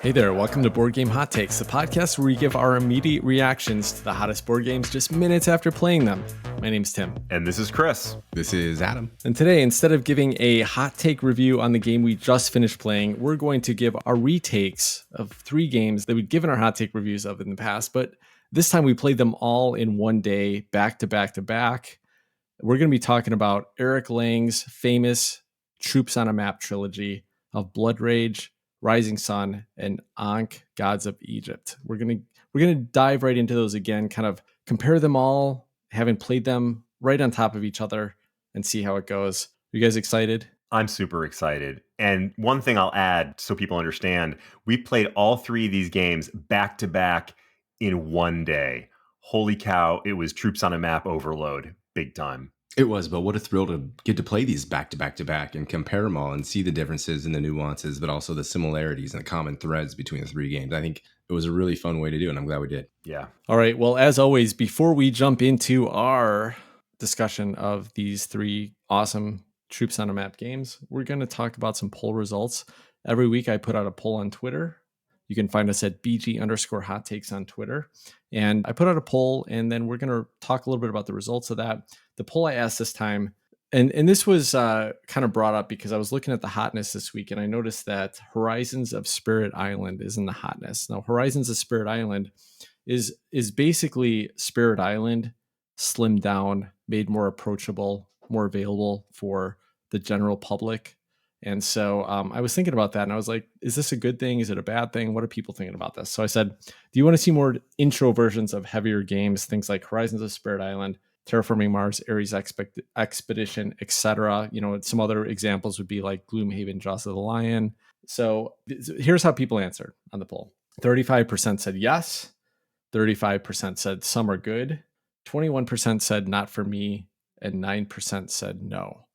Hey there, welcome to Board Game Hot Takes, the podcast where we give our immediate reactions to the hottest board games just minutes after playing them. My name's Tim. And this is Chris. This is Adam. And today, instead of giving a hot take review on the game we just finished playing, we're going to give our retakes of 3 games that we've given our hot take reviews of in the past, but this time we played them all in one day, back to back to back. We're going to be talking about Eric Lang's famous Troops on a Map trilogy of Blood Rage, Rising Sun, and Ankh, Gods of Egypt. We're gonna dive right into those again, kind of compare them all, having played them right on top of each other, and see how it goes. Are you guys excited? I'm super excited. And one thing I'll add so people understand, we played all 3 of these games back to back in one day. Holy cow, it was Troops on a Map overload, big time. It was, but what a thrill to get to play these back to back to back and compare them all and see the differences and the nuances, but also the similarities and the common threads between the 3 games. I think it was a really fun way to do it, and I'm glad we did. Yeah. All right. Well, as always, before we jump into our discussion of these 3 awesome Troops on a Map games, we're going to talk about some poll results. Every week I put out a poll on Twitter. You can find us at BG_hot takes on Twitter. And I put out a poll, and then we're going to talk a little bit about the results of that. The poll I asked this time, and this was kind of brought up because I was looking at the hotness this week, and I noticed that Horizons of Spirit Island is in the hotness. Now, Horizons of Spirit Island is basically Spirit Island slimmed down, made more approachable, more available for the general public. And so I was thinking about that, and I was like, is this a good thing? Is it a bad thing? What are people thinking about this? So I said, do you want to see more intro versions of heavier games, things like Horizons of Spirit Island, Terraforming Mars, Ares Expedition, etc.? You know, some other examples would be like Gloomhaven, Jaws of the Lion. So here's how people answered on the poll. 35% said yes. 35% said some are good. 21% said not for me. And 9% said no.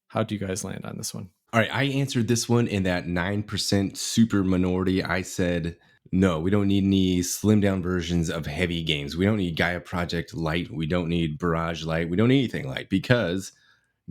How do you guys land on this one? All right, I answered this one in that 9% super minority. I said, no, we don't need any slimmed down versions of heavy games. We don't need Gaia Project Light. We don't need Barrage Light. We don't need anything light, because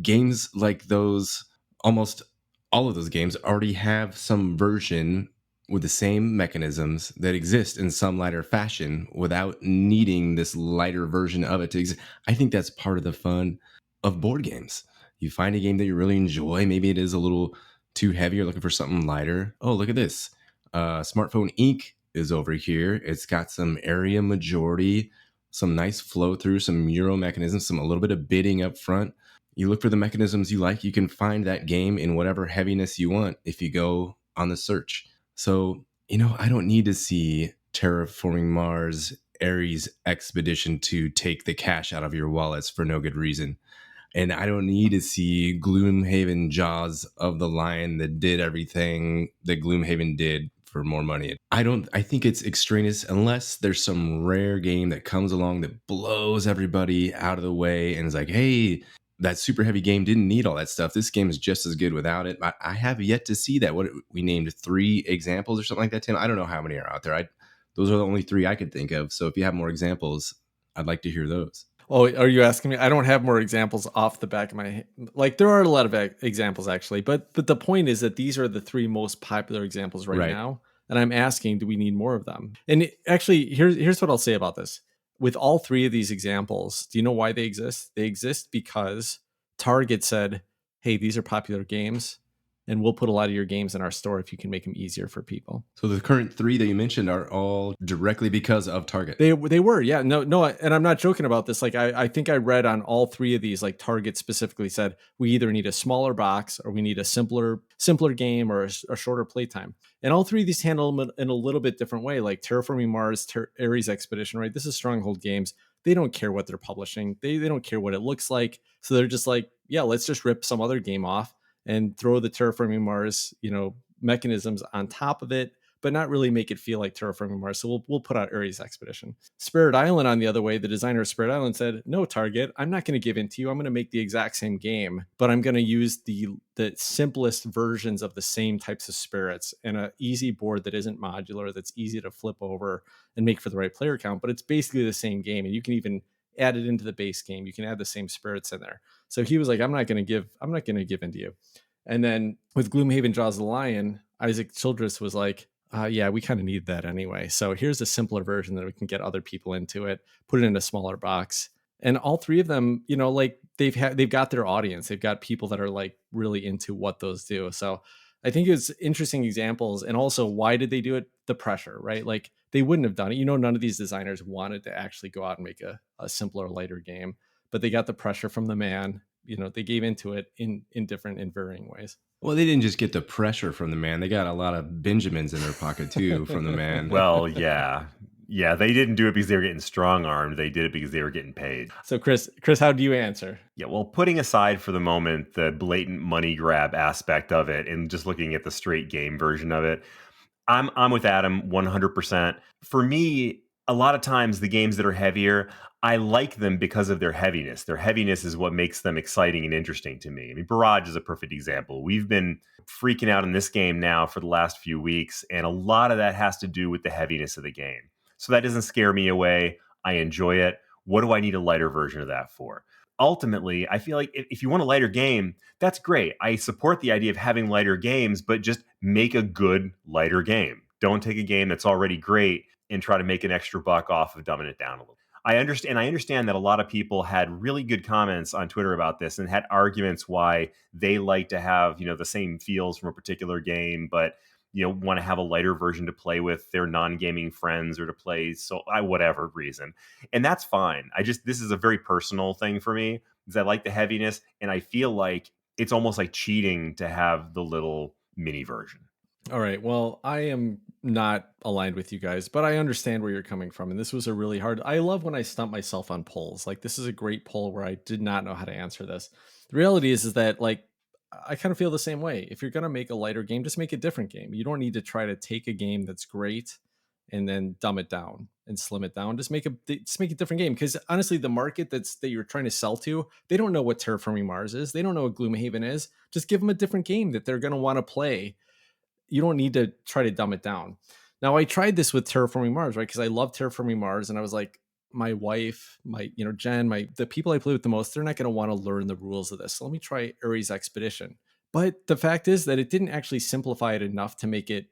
games like those, almost all of those games already have some version with the same mechanisms that exist in some lighter fashion without needing this lighter version of it to exist. I think that's part of the fun of board games. You find a game that you really enjoy. Maybe it is a little too heavy. You're looking for something lighter. Oh, look at this. Smartphone Inc. is over here. It's got some area majority, some nice flow through, some Euro mechanisms, a little bit of bidding up front. You look for the mechanisms you like. You can find that game in whatever heaviness you want if you go on the search. So, I don't need to see Terraforming Mars, Ares Expedition to take the cash out of your wallets for no good reason. And I don't need to see Gloomhaven, Jaws of the Lion that did everything that Gloomhaven did for more money. I think it's extraneous unless there's some rare game that comes along that blows everybody out of the way and is like, hey, that super heavy game didn't need all that stuff. This game is just as good without it. I have yet to see that. What we named 3 examples or something like that, Tim. I don't know how many are out there. Those are the only 3 I could think of. So if you have more examples, I'd like to hear those. Oh, are you asking me? I don't have more examples off the back of my head. Like, there are a lot of examples actually, but the point is that these are the 3 most popular examples right now, and I'm asking, do we need more of them? And actually, here's what I'll say about this. With all 3 of these examples, do you know why they exist? They exist because Target said, "Hey, these are popular games, and we'll put a lot of your games in our store if you can make them easier for people." So the current 3 that you mentioned are all directly because of Target. They were, yeah. No, and I'm not joking about this. Like, I think I read on all 3 of these, like, Target specifically said, we either need a smaller box or we need a simpler game or a shorter playtime. And all 3 of these handle them in a little bit different way. Like Terraforming Mars, Ares Expedition, right? This is Stronghold Games. They don't care what they're publishing. They don't care what it looks like. So they're just like, yeah, let's just rip some other game off and throw the Terraforming Mars, mechanisms on top of it, but not really make it feel like Terraforming Mars. So we'll put out Ares Expedition. Spirit Island, on the other way, the designer of Spirit Island said, no, Target, I'm not going to give in to you. I'm going to make the exact same game, but I'm going to use the simplest versions of the same types of spirits and an easy board that isn't modular, that's easy to flip over and make for the right player count. But it's basically the same game, and you can even add it into the base game. You can add the same spirits in there. So he was like, I'm not going to give in to you. And then with Gloomhaven, Jaws of the Lion, Isaac Childress was like, Yeah, we kind of need that anyway. So here's a simpler version that we can get other people into it, put it in a smaller box. And all three of them, like they've got their audience. They've got people that are like really into what those do. So I think it's interesting examples. And also, why did they do it? The pressure, right? Like they wouldn't have done it. None of these designers wanted to actually go out and make a simpler, lighter game, but they got the pressure from the man. They gave into it in different and varying ways. Well, they didn't just get the pressure from the man. They got a lot of Benjamins in their pocket too from the man. Well, yeah. Yeah, they didn't do it because they were getting strong armed. They did it because they were getting paid. So Chris, how do you answer? Yeah, well, putting aside for the moment the blatant money grab aspect of it and just looking at the straight game version of it, I'm with Adam 100%. For me, a lot of times the games that are heavier, I like them because of their heaviness. Their heaviness is what makes them exciting and interesting to me. I mean, Barrage is a perfect example. We've been freaking out in this game now for the last few weeks, and a lot of that has to do with the heaviness of the game. So that doesn't scare me away. I enjoy it. What do I need a lighter version of that for? Ultimately, I feel like if you want a lighter game, that's great. I support the idea of having lighter games, but just make a good lighter game. Don't take a game that's already great and try to make an extra buck off of dumbing it down a little. I understand that a lot of people had really good comments on Twitter about this and had arguments why they like to have, the same feels from a particular game, but want to have a lighter version to play with their non-gaming friends or to play whatever reason. And that's fine. This is a very personal thing for me, because I like the heaviness and I feel like it's almost like cheating to have the little mini version. All right. Well, I am not aligned with you guys, but I understand where you're coming from. And this was a really hard. I love when I stump myself on polls. Like this is a great poll where I did not know how to answer this. The reality is that like I kind of feel the same way. If you're going to make a lighter game, just make a different game. You don't need to try to take a game that's great and then dumb it down and slim it down. Just make a different game. Because honestly, the market that you're trying to sell to, they don't know what Terraforming Mars is. They don't know what Gloomhaven is. Just give them a different game that they're going to want to play. You don't need to try to dumb it down. Now, I tried this with Terraforming Mars, right? Because I love Terraforming Mars, and I was like, my wife, Jen, the people I play with the most, they're not going to want to learn the rules of this. So let me try Ares Expedition. But the fact is that it didn't actually simplify it enough to make it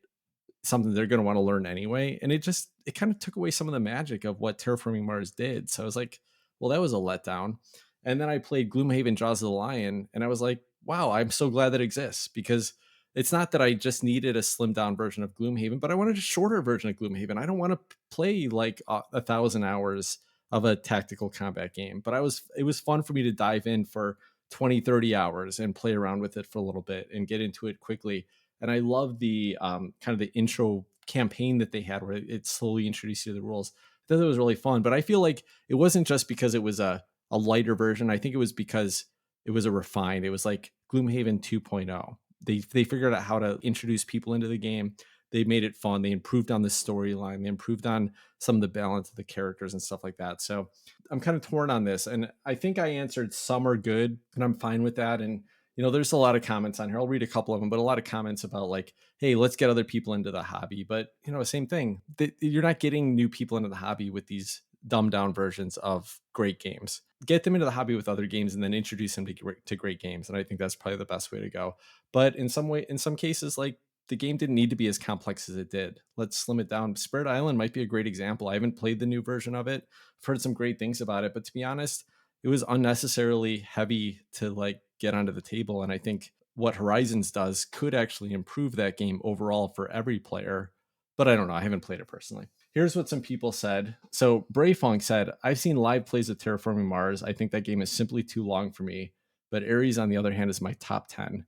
something they're going to want to learn anyway. And it kind of took away some of the magic of what Terraforming Mars did. So I was like, well, that was a letdown. And then I played Gloomhaven Jaws of the Lion, and I was like, wow, I'm so glad that exists, because it's not that I just needed a slimmed down version of Gloomhaven, but I wanted a shorter version of Gloomhaven. I don't want to play like 1,000 hours of a tactical combat game, but it was fun for me to dive in for 20, 30 hours and play around with it for a little bit and get into it quickly. And I love the kind of the intro campaign that they had where it slowly introduced you to the rules. I thought it was really fun, but I feel like it wasn't just because it was a lighter version. I think it was because it was a refined, it was like Gloomhaven 2.0. They figured out how to introduce people into the game. They made it fun. They improved on the storyline. They improved on some of the balance of the characters and stuff like that. So I'm kind of torn on this. And I think I answered some are good, and I'm fine with that. And, there's a lot of comments on here. I'll read a couple of them, but a lot of comments about like, hey, let's get other people into the hobby. But, same thing. You're not getting new people into the hobby with these dumbed down versions of great games. Get them into the hobby with other games and then introduce them to great games. And I think that's probably the best way to go. But in some cases, like the game didn't need to be as complex as it did. Let's slim it down. Spirit Island might be a great example. I haven't played the new version of it. I've heard some great things about it, but to be honest, it was unnecessarily heavy to like get onto the table. And I think what Horizons does could actually improve that game overall for every player. But I don't know. I haven't played it personally. Here's what some people said. So Brayfunk said, I've seen live plays of Terraforming Mars. I think that game is simply too long for me. But Ares, on the other hand, is my top 10.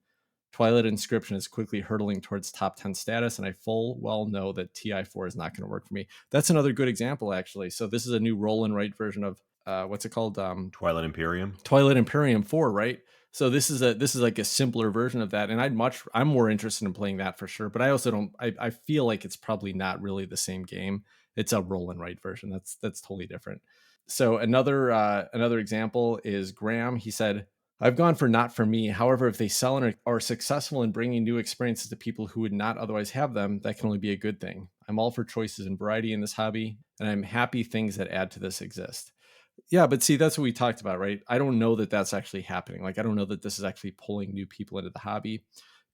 Twilight Inscription is quickly hurtling towards top 10 status, and I full well know that TI4 is not going to work for me. That's another good example, actually. So this is a new roll and write version of, what's it called? Twilight Imperium. Twilight Imperium 4, right? So this is like a simpler version of that, and I'm more interested in playing that for sure. But I also don't. I feel like it's probably not really the same game. It's a roll and write version. That's totally different. So another example is Graham. He said, I've gone for not for me. However, if they sell and are successful in bringing new experiences to people who would not otherwise have them, that can only be a good thing. I'm all for choices and variety in this hobby, and I'm happy things that add to this exist. Yeah, but see, that's what we talked about, right? I don't know that that's actually happening. Like, I don't know that this is actually pulling new people into the hobby.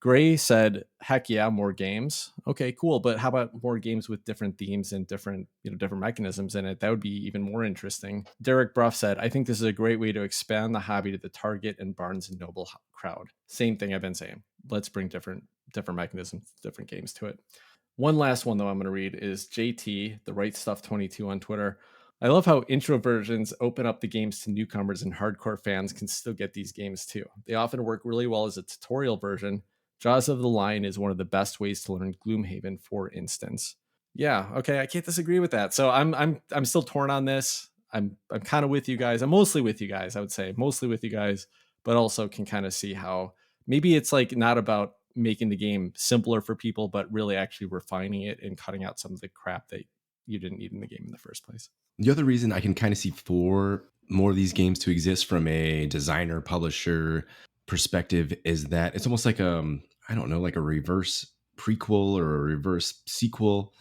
Gray said, heck yeah, more games. Okay, cool. But how about more games with different themes and different, different mechanisms in it? That would be even more interesting. Derek Bruff said, I think this is a great way to expand the hobby to the Target and Barnes and Noble crowd. Same thing I've been saying. Let's bring different mechanisms, different games to it. One last one, though, I'm going to read is JT, the Right Stuff 22 on Twitter. I love how intro versions open up the games to newcomers, and hardcore fans can still get these games too. They often work really well as a tutorial version. Jaws of the Lion is one of the best ways to learn Gloomhaven, for instance. Yeah, okay, I can't disagree with that. So I'm still torn on this. I'm kind of with you guys. I'm mostly with you guys, I would say. Mostly with you guys, but also can kind of see how maybe it's like not about making the game simpler for people, but really actually refining it and cutting out some of the crap that you didn't need in the game in the first place. The other reason I can kind of see for more of these games to exist from a designer publisher perspective is that it's almost like I don't know, like a reverse prequel or a reverse sequel.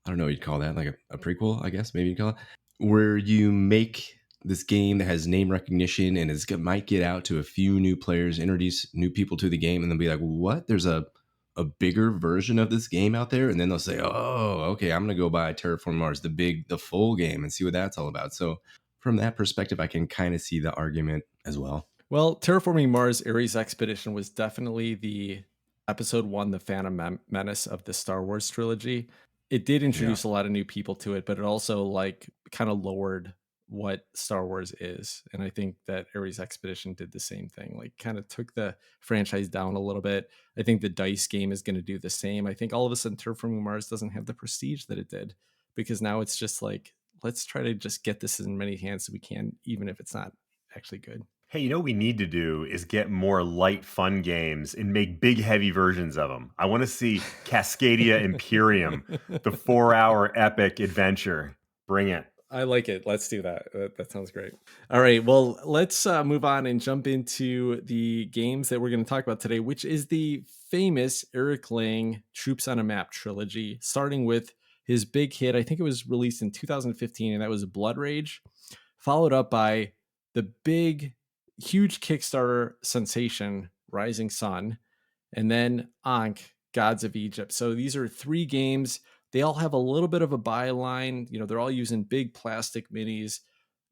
I don't know what you'd call that, like a prequel, I guess maybe you'd call it, where you make this game that has name recognition and might get out to a few new players, introduce new people to the game, and then be like, what? There's a bigger version of this game out there, and then they'll say, oh, okay, I'm gonna go buy Terraform Mars, the full game, and see what that's all about. So from that perspective, I can kind of see the argument as well. Well, Terraforming Mars Ares Expedition was definitely the episode 1, the Phantom Menace of the Star Wars trilogy. It did introduce a lot of new people to it, but it also like kind of lowered what Star Wars is. And I think that Ares Expedition did the same thing, like kind of took the franchise down a little bit. I think the DICE game is going to do the same. I think all of a sudden Terraforming Mars doesn't have the prestige that it did, because now it's just like, let's try to just get this in many hands as we can, even if it's not actually good. Hey, you know what we need to do is get more light, fun games and make big, heavy versions of them. I want to see Cascadia Imperium, the 4-hour epic adventure. Bring it. I like it. Let's do that. That sounds great. All right. Well, let's move on and jump into the games that we're going to talk about today, which is the famous Eric Lang Troops on a Map trilogy, starting with his big hit. I think it was released in 2015, and that was Blood Rage, followed up by the big, huge Kickstarter sensation, Rising Sun, and then Ankh, Gods of Egypt. So these are 3 games. They all have a little bit of a byline. They're all using big plastic minis,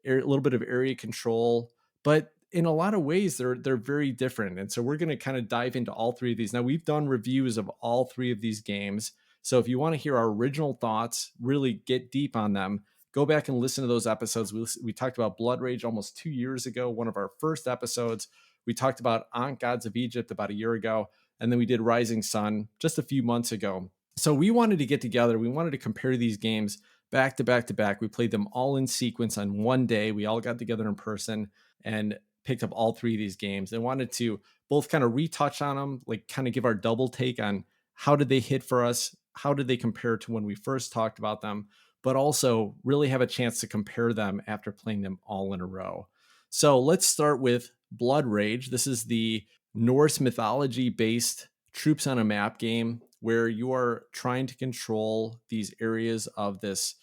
a little bit of area control, but in a lot of ways, they're very different. And so we're going to kind of dive into all 3 of these. Now, we've done reviews of all 3 of these games. So if you want to hear our original thoughts, really get deep on them, go back and listen to those episodes. We talked about Blood Rage almost 2 years ago, one of our first episodes. We talked about Ankh, Gods of Egypt about a year ago. And then we did Rising Sun just a few months ago. So we wanted to get together. We wanted to compare these games back to back to back. We played them all in sequence on one day. We all got together in person and picked up all 3 of these games and wanted to both kind of retouch on them, like kind of give our double take on how did they hit for us? How did they compare to when we first talked about them? But also really have a chance to compare them after playing them all in a row. So let's start with Blood Rage. This is the Norse mythology based Troops on a Map game where you are trying to control these areas of this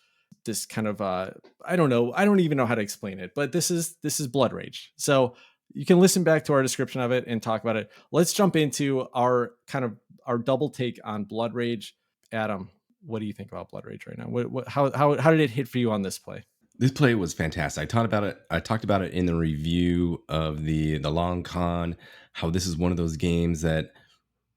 kind of I don't even know how to explain it, but this is Blood Rage. So you can listen back to our description of it and talk about it. Let's jump into our double take on Blood Rage. Adam, what do you think about Blood Rage right now? How did it hit for you on this play? This play was fantastic. I talked about it in the review of the long con, how this is one of those games that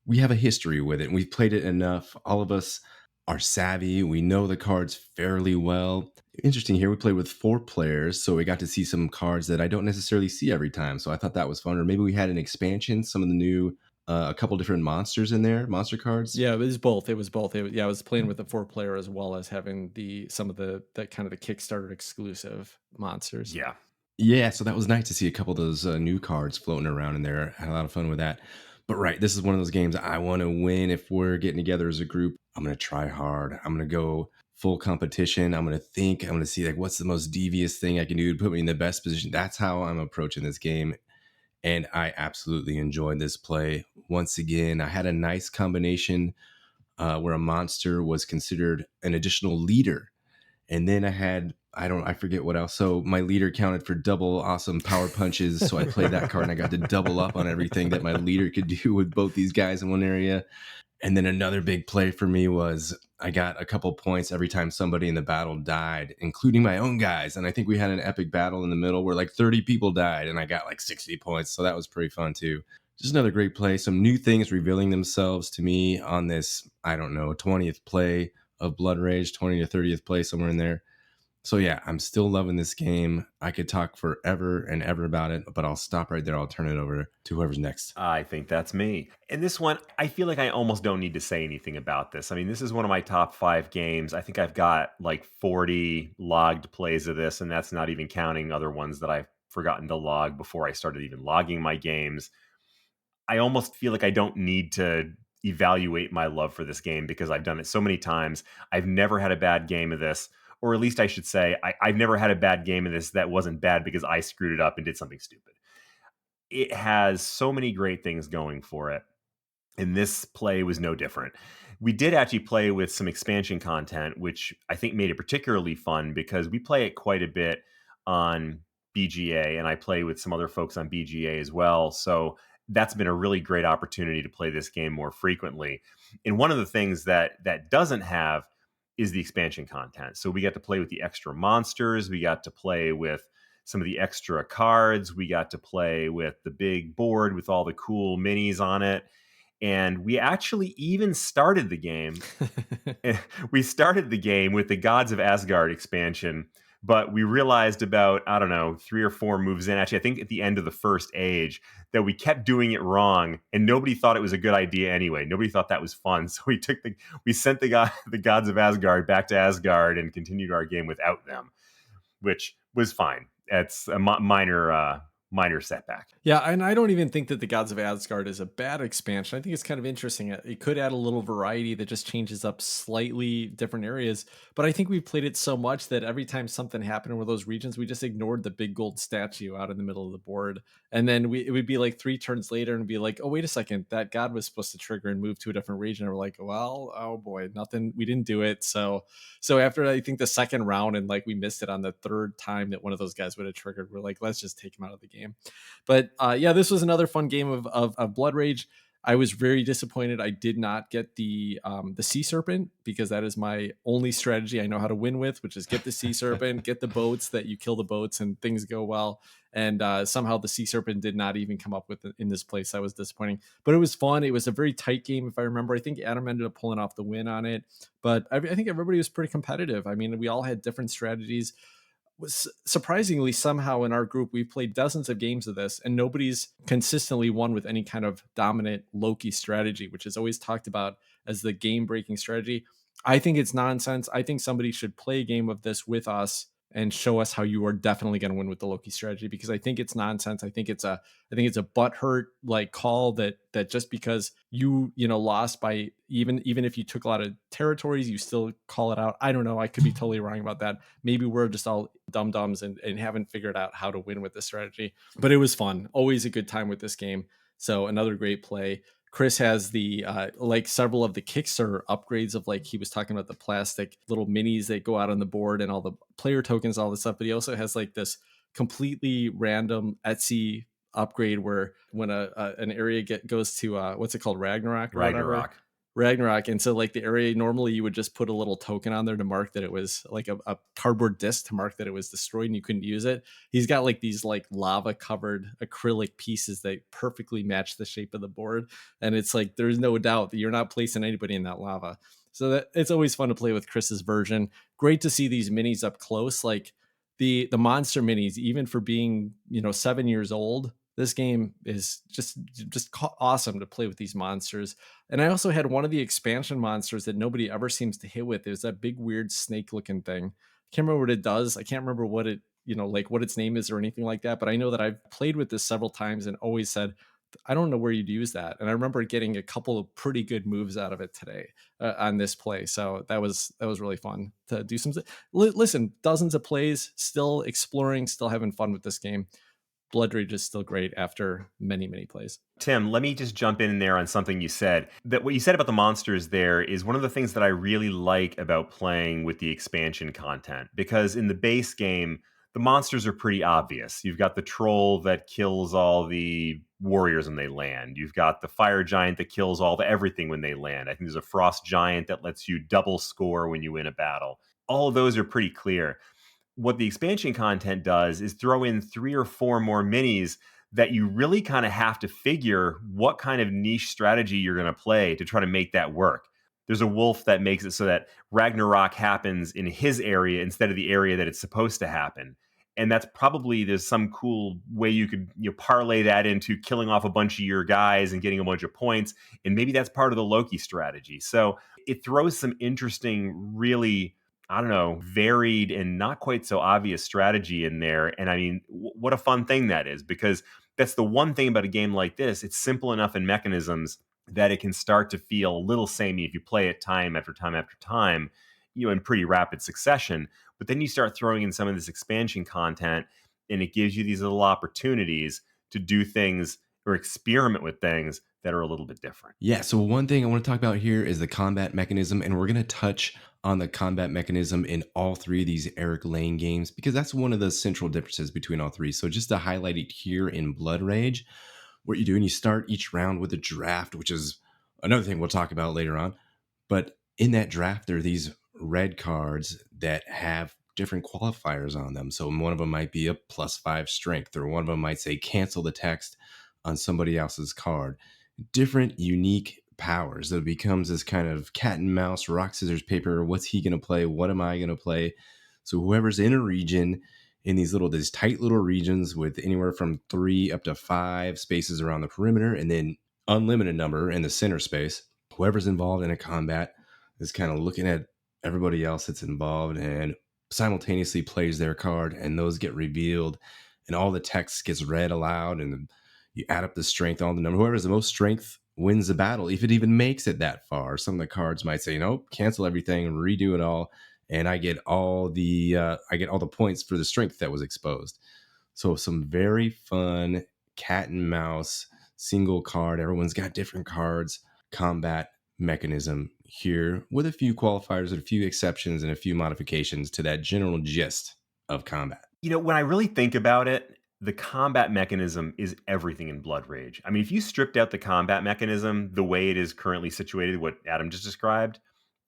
we have a history with it, and we've played it enough. All of us are savvy. We know the cards fairly well. Interesting here, we played with 4 players, so we got to see some cards that I don't necessarily see every time. So I thought that was fun. Or maybe we had an expansion, some of the new, a couple different monsters in there, monster cards. Yeah, it was both. I was playing with the 4-player as well as having some of the kind of the Kickstarter exclusive monsters. Yeah, so that was nice to see a couple of those new cards floating around in there. I had a lot of fun with that. But right, this is one of those games I want to win. If we're getting together as a group, I'm going to try hard. I'm going to go full competition. I'm going to see like what's the most devious thing I can do to put me in the best position. That's how I'm approaching this game. And I absolutely enjoyed this play. Once again, I had a nice combination where a monster was considered an additional leader. And then I had I forget what else. So my leader counted for double awesome power punches. So I played that card and I got to double up on everything that my leader could do with both these guys in one area. And then another big play for me was I got a couple points every time somebody in the battle died, including my own guys. And I think we had an epic battle in the middle where like 30 people died and I got like 60 points. So that was pretty fun too. Just another great play. Some new things revealing themselves to me on this, I don't know, 20th play of Blood Rage, 20 to 30th play, somewhere in there. So yeah, I'm still loving this game. I could talk forever and ever about it, but I'll stop right there. I'll turn it over to whoever's next. I think that's me. And this one, I feel like I almost don't need to say anything about this. I mean, this is one of my top 5 games. I think I've got like 40 logged plays of this, and that's not even counting other ones that I've forgotten to log before I started even logging my games. I almost feel like I don't need to evaluate my love for this game because I've done it so many times. I've never had a bad game of this, or at least I should say, I've never had a bad game of this that wasn't bad because I screwed it up and did something stupid. It has so many great things going for it. And this play was no different. We did actually play with some expansion content, which I think made it particularly fun because we play it quite a bit on BGA, and I play with some other folks on BGA as well. So that's been a really great opportunity to play this game more frequently. And one of the things that doesn't have is the expansion content. So we got to play with the extra monsters. We got to play with some of the extra cards. We got to play with the big board with all the cool minis on it. And we actually even started the game. We started the game with the Gods of Asgard expansion, but we realized about, I don't know, 3 or 4 moves in, actually, I think at the end of the first age, that we kept doing it wrong, and nobody thought it was a good idea anyway. Nobody thought that was fun. So we sent the Gods of Asgard back to Asgard and continued our game without them, which was fine. It's a minor setback. Yeah, and I don't even think that the Gods of Asgard is a bad expansion. I think it's kind of interesting. It could add a little variety that just changes up slightly different areas. But I think we played it so much that every time something happened in one of those regions, we just ignored the big gold statue out in the middle of the board. And then it would be like 3 turns later and be like, oh, wait a second, that god was supposed to trigger and move to a different region. And we're like, well, oh boy, nothing, we didn't do it. So after I think the second round and like we missed it on the third time that one of those guys would have triggered, we're like, let's just take him out of the game. But yeah, this was another fun game of Blood Rage. I was very disappointed. I did not get the Sea Serpent because that is my only strategy I know how to win with, which is get the Sea Serpent, get the boats that you kill the boats and things go well. And somehow the Sea Serpent did not even come up with it in this place. That was disappointing, but it was fun. It was a very tight game, if I remember. I think Adam ended up pulling off the win on it, but I think everybody was pretty competitive. I mean, we all had different strategies. Was surprisingly, somehow in our group we've played dozens of games of this and nobody's consistently won with any kind of dominant Loki strategy, which is always talked about as the game breaking strategy. I think it's nonsense. I think somebody should play a game of this with us and show us how you are definitely going to win with the Loki strategy, because I think it's nonsense. I think it's a butthurt like call that just because you lost by even if you took a lot of territories, you still call it out. I don't know. I could be totally wrong about that. Maybe we're just all dum-dums and haven't figured out how to win with this strategy. But it was fun. Always a good time with this game. So another great play. Chris has the like several of the Kickstarter upgrades of, like, he was talking about the plastic little minis that go out on the board and all the player tokens, all this stuff. But he also has like this completely random Etsy upgrade where when an area goes to what's it called, Ragnarok or whatever. Ragnarok. And so like the area, normally you would just put a little token on there to mark that it was like a cardboard disc to mark that it was destroyed and you couldn't use it. He's got like these like lava covered acrylic pieces that perfectly match the shape of the board. And it's like, there's no doubt that you're not placing anybody in that lava. So that it's always fun to play with Chris's version. Great to see these minis up close. Like the monster minis, even for being, 7 years old, this game is just awesome to play with these monsters. And I also had one of the expansion monsters that nobody ever seems to hit with. It was that big weird snake looking thing. I can't remember what it does. I can't remember what it, like what its name is or anything like that. But I know that I've played with this several times and always said, I don't know where you'd use that. And I remember getting a couple of pretty good moves out of it today on this play. So that was really fun to do some. Listen, dozens of plays, still exploring, still having fun with this game. Blood Rage is still great after many, many plays. Tim, let me just jump in there on something you said. That what you said about the monsters there is one of the things that I really like about playing with the expansion content, because in the base game, the monsters are pretty obvious. You've got the troll that kills all the warriors when they land. You've got the fire giant that kills all the everything when they land. I think there's a frost giant that lets you double score when you win a battle. All of those are pretty clear. What the expansion content does is throw in 3 or 4 more minis that you really kind of have to figure what kind of niche strategy you're going to play to try to make that work. There's a wolf that makes it so that Ragnarok happens in his area instead of the area that it's supposed to happen. And that's probably there's some cool way you could parlay that into killing off a bunch of your guys and getting a bunch of points. And maybe that's part of the Loki strategy. So it throws some interesting, really, I don't know, varied and not quite so obvious strategy in there. And I mean, what a fun thing that is, because that's the one thing about a game like this. It's simple enough in mechanisms that it can start to feel a little samey if you play it time after time after time, in pretty rapid succession. But then you start throwing in some of this expansion content, and it gives you these little opportunities to do things or experiment with things that are a little bit different. Yeah, so one thing I want to talk about here is the combat mechanism, and we're going to touch on the combat mechanism in all three of these Eric Lane games because that's one of the central differences between all three. So just to highlight it here in Blood Rage, what you do, and you start each round with a draft, which is another thing we'll talk about later on. But in that draft, there are these red cards that have different qualifiers on them. So one of them might be a +5 strength, or one of them might say cancel the text on somebody else's card. Different unique powers that becomes this kind of cat and mouse, rock, scissors, paper. What's he going to play? What am I going to play? So whoever's in a region, in these tight little regions with anywhere from 3 up to 5 spaces around the perimeter, and then unlimited number in the center space, whoever's involved in a combat is kind of looking at everybody else that's involved and simultaneously plays their card, and those get revealed, and all the text gets read aloud, and you add up the strength on the number. Whoever has the most strength wins the battle, if it even makes it that far. Some of the cards might say, nope, cancel everything, redo it all, and I get all the points for the strength that was exposed. So some very fun cat and mouse single card. Everyone's got different cards. Combat mechanism here with a few qualifiers and a few exceptions and a few modifications to that general gist of combat. When I really think about it, the combat mechanism is everything in Blood Rage. I mean, if you stripped out the combat mechanism the way it is currently situated, what Adam just described,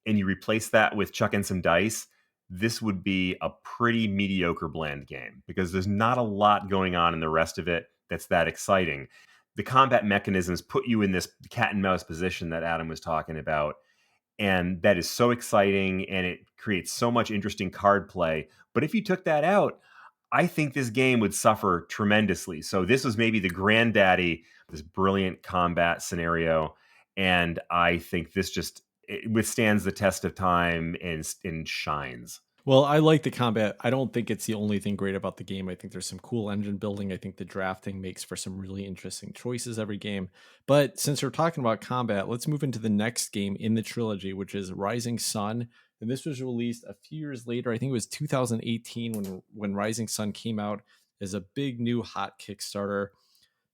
and you replace that with chucking some dice, this would be a pretty mediocre bland game because there's not a lot going on in the rest of it that's that exciting. The combat mechanisms put you in this cat and mouse position that Adam was talking about. And that is so exciting, and it creates so much interesting card play. But if you took that out, I think this game would suffer tremendously. So this was maybe the granddaddy, this brilliant combat scenario. And I think this it withstands the test of time and shines. Well, I like the combat. I don't think it's the only thing great about the game. I think there's some cool engine building. I think the drafting makes for some really interesting choices every game. But since we're talking about combat, let's move into the next game in the trilogy, which is Rising Sun. And this was released a few years later. I think it was 2018 when Rising Sun came out as a big new hot Kickstarter.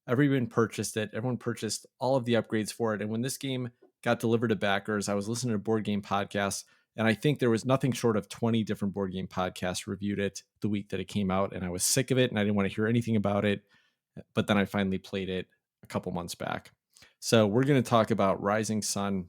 Everyone purchased it. Everyone purchased all of the upgrades for it. And when this game got delivered to backers, I was listening to board game podcasts, and I think there was nothing short of 20 different board game podcasts reviewed it the week that it came out. And I was sick of it and I didn't want to hear anything about it. But then I finally played it a couple months back. So we're going to talk about Rising Sun.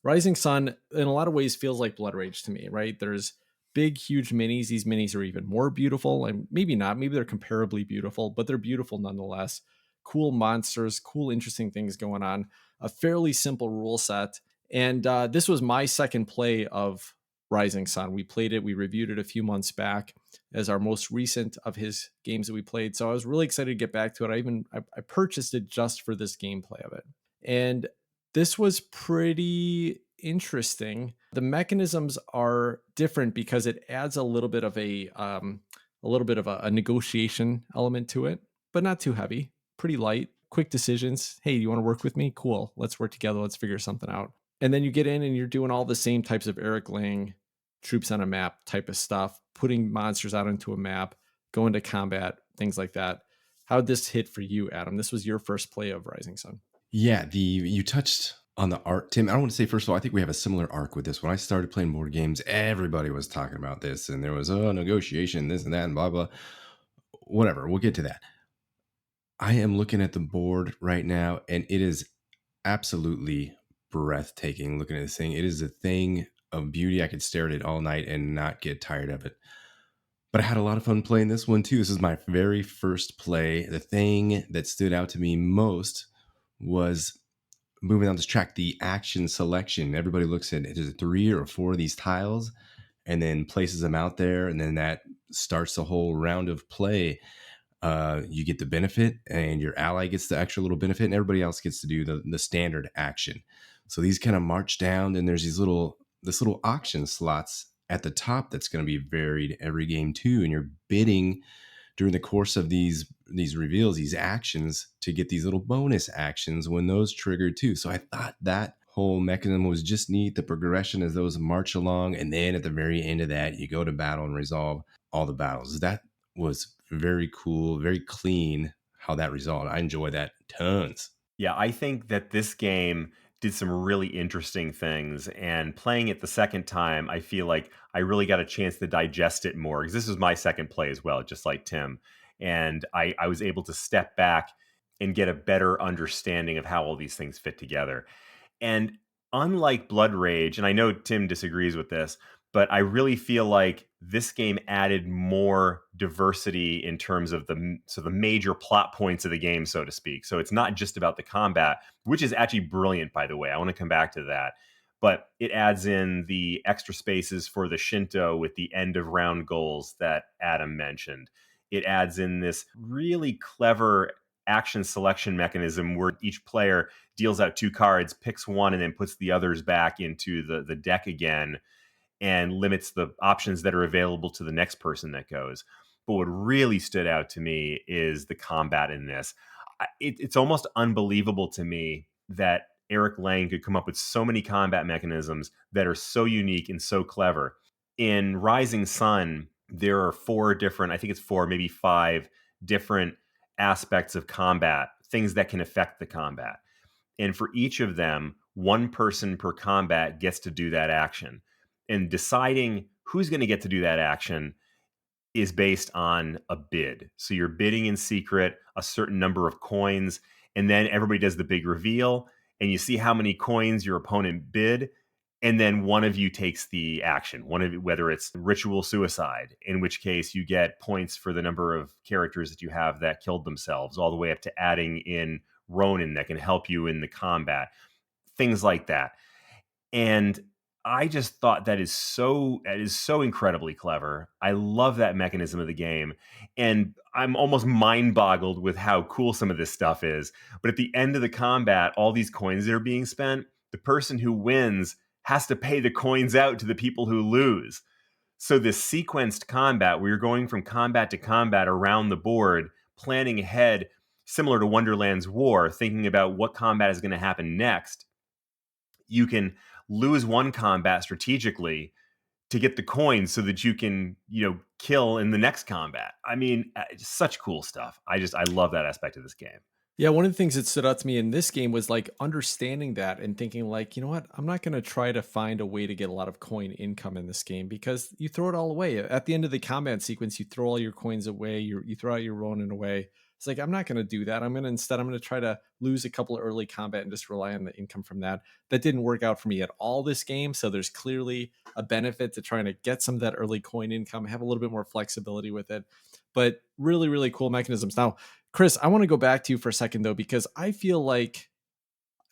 Rising Sun, in a lot of ways, feels like Blood Rage to me, right? There's big, huge minis. These minis are even more beautiful, and maybe not. Maybe they're comparably beautiful, but they're beautiful nonetheless. Cool monsters, cool, interesting things going on. A fairly simple rule set. And this was my second play of Rising Sun. We played it. We reviewed it a few months back as our most recent of his games that we played. So I was really excited to get back to it. I purchased it just for this gameplay of it. And this was pretty interesting. The mechanisms are different because it adds a little bit of a negotiation element to it, but not too heavy. Pretty light, quick decisions. Hey, do you want to work with me? Cool. Let's work together. Let's figure something out. And then you get in and you're doing all the same types of Eric Lang troops on a map type of stuff, putting monsters out into a map, going to combat, things like that. How'd this hit for you, Adam? This was your first play of Rising Sun. Yeah, you touched on the art, Tim. I want to say, first of all, I think we have a similar arc with this. When I started playing board games, everybody was talking about this, and there was negotiation, this and that, and blah blah. Whatever, we'll get to that. I am looking at the board right now, and it is absolutely breathtaking. Looking at this thing, it is a thing of beauty. I could stare at it all night and not get tired of it. But I had a lot of fun playing this one too. This is my very first play. The thing that stood out to me most was moving on this track, the action selection. Everybody looks at it. There's 3 or 4 of these tiles and then places them out there. And then that starts the whole round of play. You get the benefit and your ally gets the extra little benefit and everybody else gets to do the standard action. So these kind of march down and there's this little auction slots at the top that's going to be varied every game too. And you're bidding during the course of these reveals, these actions, to get these little bonus actions when those trigger too. So I thought that whole mechanism was just neat, the progression as those march along. And then at the very end of that, you go to battle and resolve all the battles. That was very cool, very clean how that resolved. I enjoy that tons. Yeah, I think that this game did some really interesting things. And playing it the second time, I feel like I really got a chance to digest it more because this was my second play as well, just like Tim. And I was able to step back and get a better understanding of how all these things fit together. And unlike Blood Rage, and I know Tim disagrees with this, but I really feel like this game added more diversity in terms of the major plot points of the game, so to speak. So it's not just about the combat, which is actually brilliant, by the way. I want to come back to that. But it adds in the extra spaces for the Shinto with the end of round goals that Adam mentioned. It adds in this really clever action selection mechanism where each player deals out 2 cards, picks one, and then puts the others back into the deck again and limits the options that are available to the next person that goes. But what really stood out to me is the combat in this. It's almost unbelievable to me that Eric Lang could come up with so many combat mechanisms that are so unique and so clever. In Rising Sun, there are 4 different, I think it's 4, maybe 5 different aspects of combat, things that can affect the combat. And for each of them, 1 person per combat gets to do that action. And deciding who's going to get to do that action is based on a bid. So you're bidding in secret a certain number of coins, and then everybody does the big reveal, and you see how many coins your opponent bid, and then one of you takes the action. Whether it's ritual suicide, in which case you get points for the number of characters that you have that killed themselves, all the way up to adding in Ronin that can help you in the combat, things like that. And I just thought that is so incredibly clever. I love that mechanism of the game. And I'm almost mind boggled with how cool some of this stuff is. But at the end of the combat, all these coins that are being spent, the person who wins has to pay the coins out to the people who lose. So this sequenced combat where you're going from combat to combat around the board, planning ahead, similar to Wonderland's War, thinking about what combat is going to happen next. You can lose one combat strategically to get the coins so that you can, kill in the next combat. I mean, such cool stuff. I love that aspect of this game. Yeah, one of the things that stood out to me in this game was like understanding that and thinking like, you know what, I'm not going to try to find a way to get a lot of coin income in this game because you throw it all away. At the end of the combat sequence, you throw all your coins away, you throw out your Ronin away. It's like, I'm not going to do that. I'm going to try to lose a couple of early combat and just rely on the income from that. That didn't work out for me at all this game. So there's clearly a benefit to trying to get some of that early coin income, have a little bit more flexibility with it. But really, really cool mechanisms. Now, Chris, I want to go back to you for a second, though, because I feel like,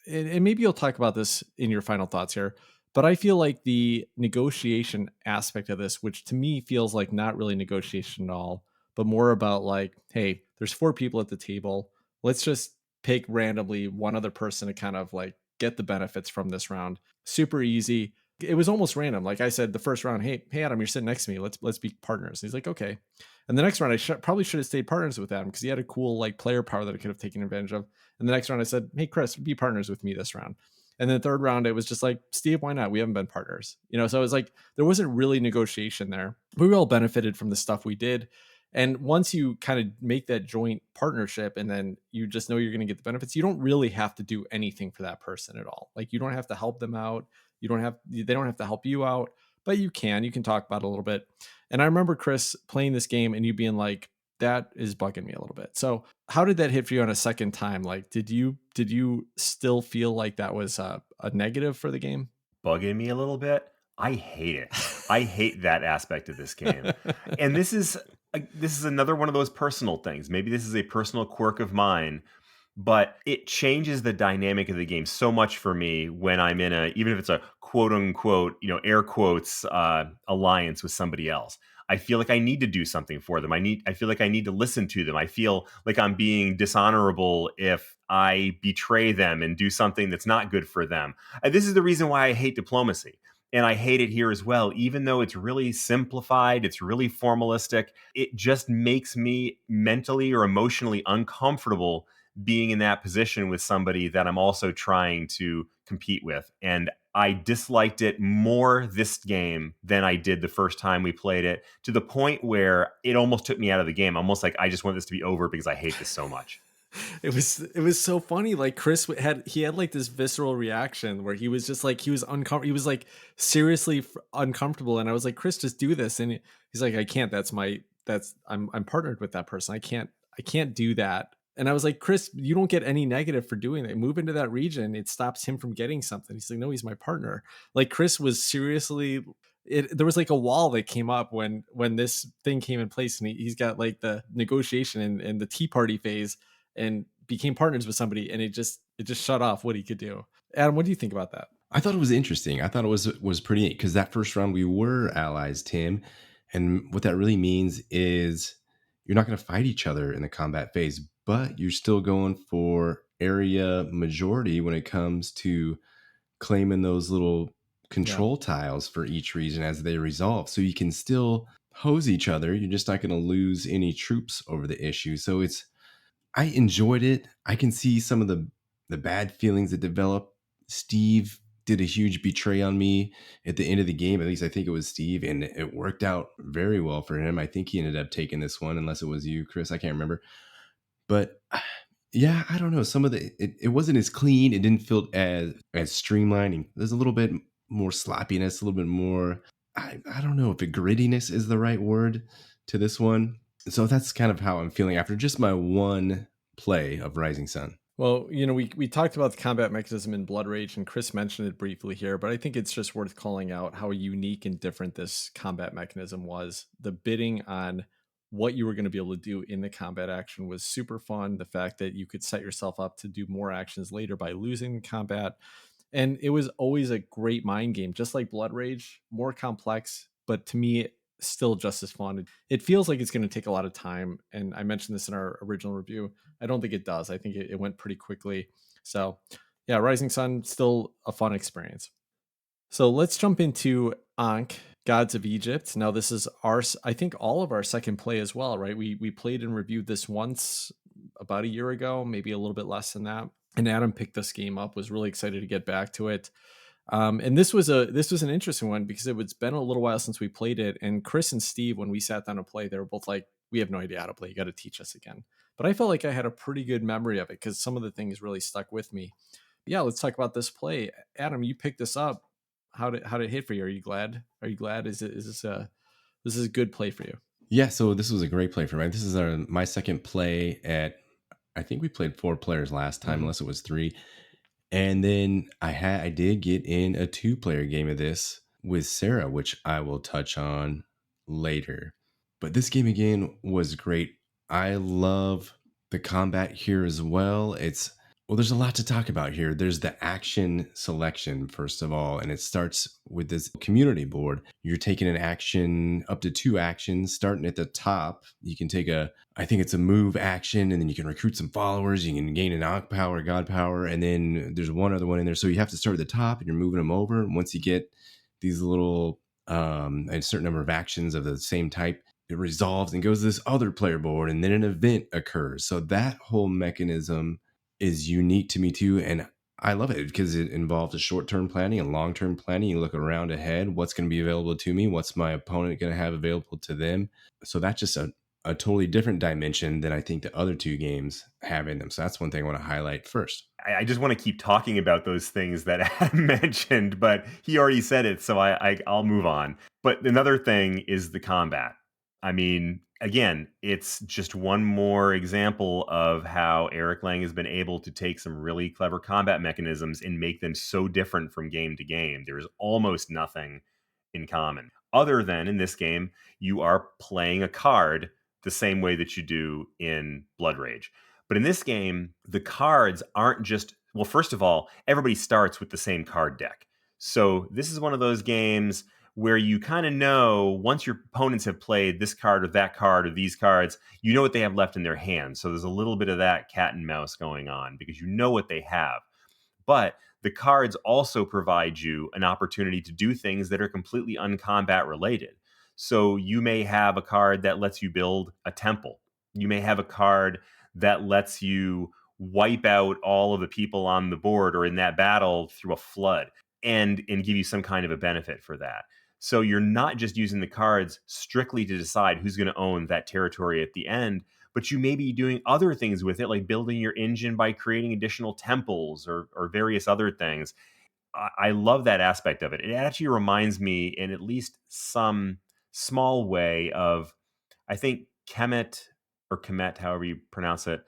and maybe you'll talk about this in your final thoughts here, but I feel like the negotiation aspect of this, which to me feels like not really negotiation at all, but more about like, hey, there's 4 people at the table. Let's just pick randomly one other person to kind of like get the benefits from this round. Super easy. It was almost random. Like I said, the first round, hey Adam, you're sitting next to me. Let's be partners. And he's like, okay. And the next round, I probably should have stayed partners with Adam because he had a cool like player power that I could have taken advantage of. And the next round, I said, hey Chris, be partners with me this round. And then the third round, it was just like, Steve, why not? We haven't been partners. So it was like there wasn't really negotiation there. We all benefited from the stuff we did. And once you kind of make that joint partnership and then you just know you're going to get the benefits, you don't really have to do anything for that person at all. Like you don't have to help them out. They don't have to help you out, but you can talk about it a little bit. And I remember Chris playing this game and you being like, that is bugging me a little bit. So how did that hit for you on a second time? Like, did you still feel like that was a negative for the game? Bugging me a little bit. I hate it. I hate that aspect of this game. And this is another one of those personal things. Maybe this is a personal quirk of mine, but it changes the dynamic of the game so much for me when I'm in a, even if it's a quote unquote, air quotes, alliance with somebody else. I feel like I need to do something for them. I feel like I need to listen to them. I feel like I'm being dishonorable if I betray them and do something that's not good for them. And this is the reason why I hate diplomacy. And I hate it here as well. Even though it's really simplified, it's really formalistic, it just makes me mentally or emotionally uncomfortable being in that position with somebody that I'm also trying to compete with. And I disliked it more this game than I did the first time we played it, to the point where it almost took me out of the game. Almost like I just want this to be over because I hate this so much. It was so funny. Like Chris had like this visceral reaction where he was just like he was uncomfortable. He was like seriously uncomfortable, and I was like, Chris, just do this. And he's like, I can't. I'm partnered with that person. I can't do that. And I was like, Chris, you don't get any negative for doing that. Move into that region. It stops him from getting something. He's like, no, he's my partner. Like Chris was seriously. There was like a wall that came up when this thing came in place, and he's got like the negotiation and the tea party phase and became partners with somebody, and it just shut off what he could do. Adam, what do you think about that? I thought it was interesting. I thought it was pretty neat because that first round we were allies, Tim, and what that really means is you're not going to fight each other in the combat phase, but you're still going for area majority when it comes to claiming those little Yeah. control tiles for each region as they resolve. So you can still hose each other. You're just not going to lose any troops over the issue. So I enjoyed it. I can see some of the bad feelings that develop. Steve did a huge betray on me at the end of the game. At least I think it was Steve, and it worked out very well for him. I think he ended up taking this one, unless it was you, Chris. I can't remember. But yeah, I don't know. Some of it wasn't as clean. It didn't feel as streamlined. And there's a little bit more sloppiness, a little bit more. I don't know if grittiness is the right word to this one. So that's kind of how I'm feeling after just my one play of Rising Sun. Well, we talked about the combat mechanism in Blood Rage, and Chris mentioned it briefly here, but I think it's just worth calling out how unique and different this combat mechanism was. The bidding on what you were going to be able to do in the combat action was super fun. The fact that you could set yourself up to do more actions later by losing the combat. And it was always a great mind game, just like Blood Rage, more complex, but to me, still just as fun. It feels like it's going to take a lot of time. And I mentioned this in our original review. I don't think it does. I think it went pretty quickly. So, yeah, Rising Sun, still a fun experience. So let's jump into Ankh, Gods of Egypt. Now, this is I think all of our second play as well, right? We played and reviewed this once about a year ago, maybe a little bit less than that. And Adam picked this game up, was really excited to get back to it. And this was an interesting one because it's been a little while since we played it. And Chris and Steve, when we sat down to play, they were both like, "We have no idea how to play. You got to teach us again." But I felt like I had a pretty good memory of it because some of the things really stuck with me. Yeah, let's talk about this play. Adam, you picked this up. How did it hit for you? Are you glad? Are you glad? Is this is a good play for you? Yeah, so this was a great play for me. This is my second play at. I think we played 4 players last time, Mhm. unless it was 3. And then I did get in a 2-player game of this with Sarah, which I will touch on later. But this game again was great. I love the combat here as well. There's a lot to talk about here. There's the action selection, first of all, and it starts with this community board. You're taking an action, up to 2 actions, starting at the top. You can take I think it's a move action, and then you can recruit some followers. You can gain an Ankh power, God power, and then there's one other one in there. So you have to start at the top, and you're moving them over. And once you get these little, a certain number of actions of the same type, it resolves and goes to this other player board, and then an event occurs. So that whole mechanism is unique to me too, and I love it because it involves a short-term planning and long-term planning. You look around ahead, what's going to be available to me, what's my opponent going to have available to them. So that's just a a totally different dimension than I think the other two games have in them. So that's one thing I want to highlight first. I just want to keep talking about those things that Adam mentioned, but he already said it, so I'll move on. But another thing is the combat. I mean, again, it's just one more example of how Eric Lang has been able to take some really clever combat mechanisms and make them so different from game to game. There's almost nothing in common, other than in this game, you are playing a card the same way that you do in Blood Rage. But in this game, the cards aren't just, well, first of all, everybody starts with the same card deck. So this is one of those games where you kind of know once your opponents have played this card or that card or these cards, you know what they have left in their hands. So there's a little bit of that cat and mouse going on because you know what they have. But the cards also provide you an opportunity to do things that are completely uncombat related. So you may have a card that lets you build a temple. You may have a card that lets you wipe out all of the people on the board or in that battle through a flood and give you some kind of a benefit for that. So you're not just using the cards strictly to decide who's going to own that territory at the end, but you may be doing other things with it, like building your engine by creating additional temples or various other things. I love that aspect of it. It actually reminds me, in at least some small way, of, I think, Kemet or Kemet, however you pronounce it,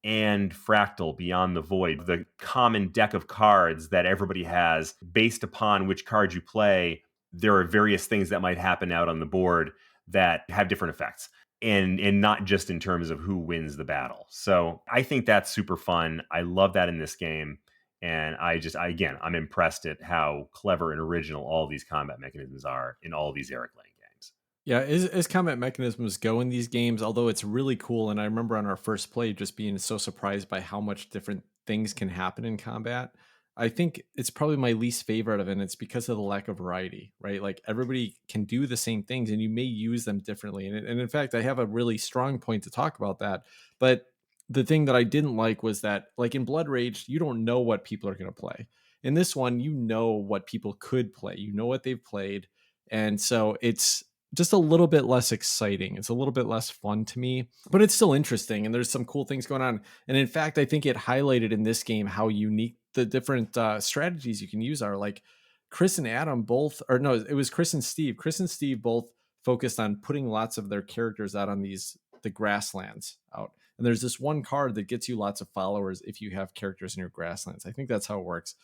and Fractal Beyond the Void, the common deck of cards that everybody has. Based upon which card you play, there are various things that might happen out on the board that have different effects. And not just in terms of who wins the battle. So I think that's super fun. I love that in this game. And again, I'm impressed at how clever and original all these combat mechanisms are in all these Eric Lang games. Yeah, as combat mechanisms go in these games, although it's really cool, and I remember on our first play just being so surprised by how much different things can happen in combat. I think it's probably my least favorite of it, and it's because of the lack of variety, right? Like everybody can do the same things, and you may use them differently. And in fact, I have a really strong point to talk about that. But the thing that I didn't like was that, like in Blood Rage, you don't know what people are going to play. In this one, you know what people could play. You know what they've played, and so it's just a little bit less exciting. It's a little bit less fun to me, but it's still interesting. And there's some cool things going on. And in fact, I think it highlighted in this game how unique the different strategies you can use are. Like Chris and Adam both, or no, it was Chris and Steve. Chris and Steve both focused on putting lots of their characters out on the grasslands out. And there's this one card that gets you lots of followers if you have characters in your grasslands. I think that's how it works.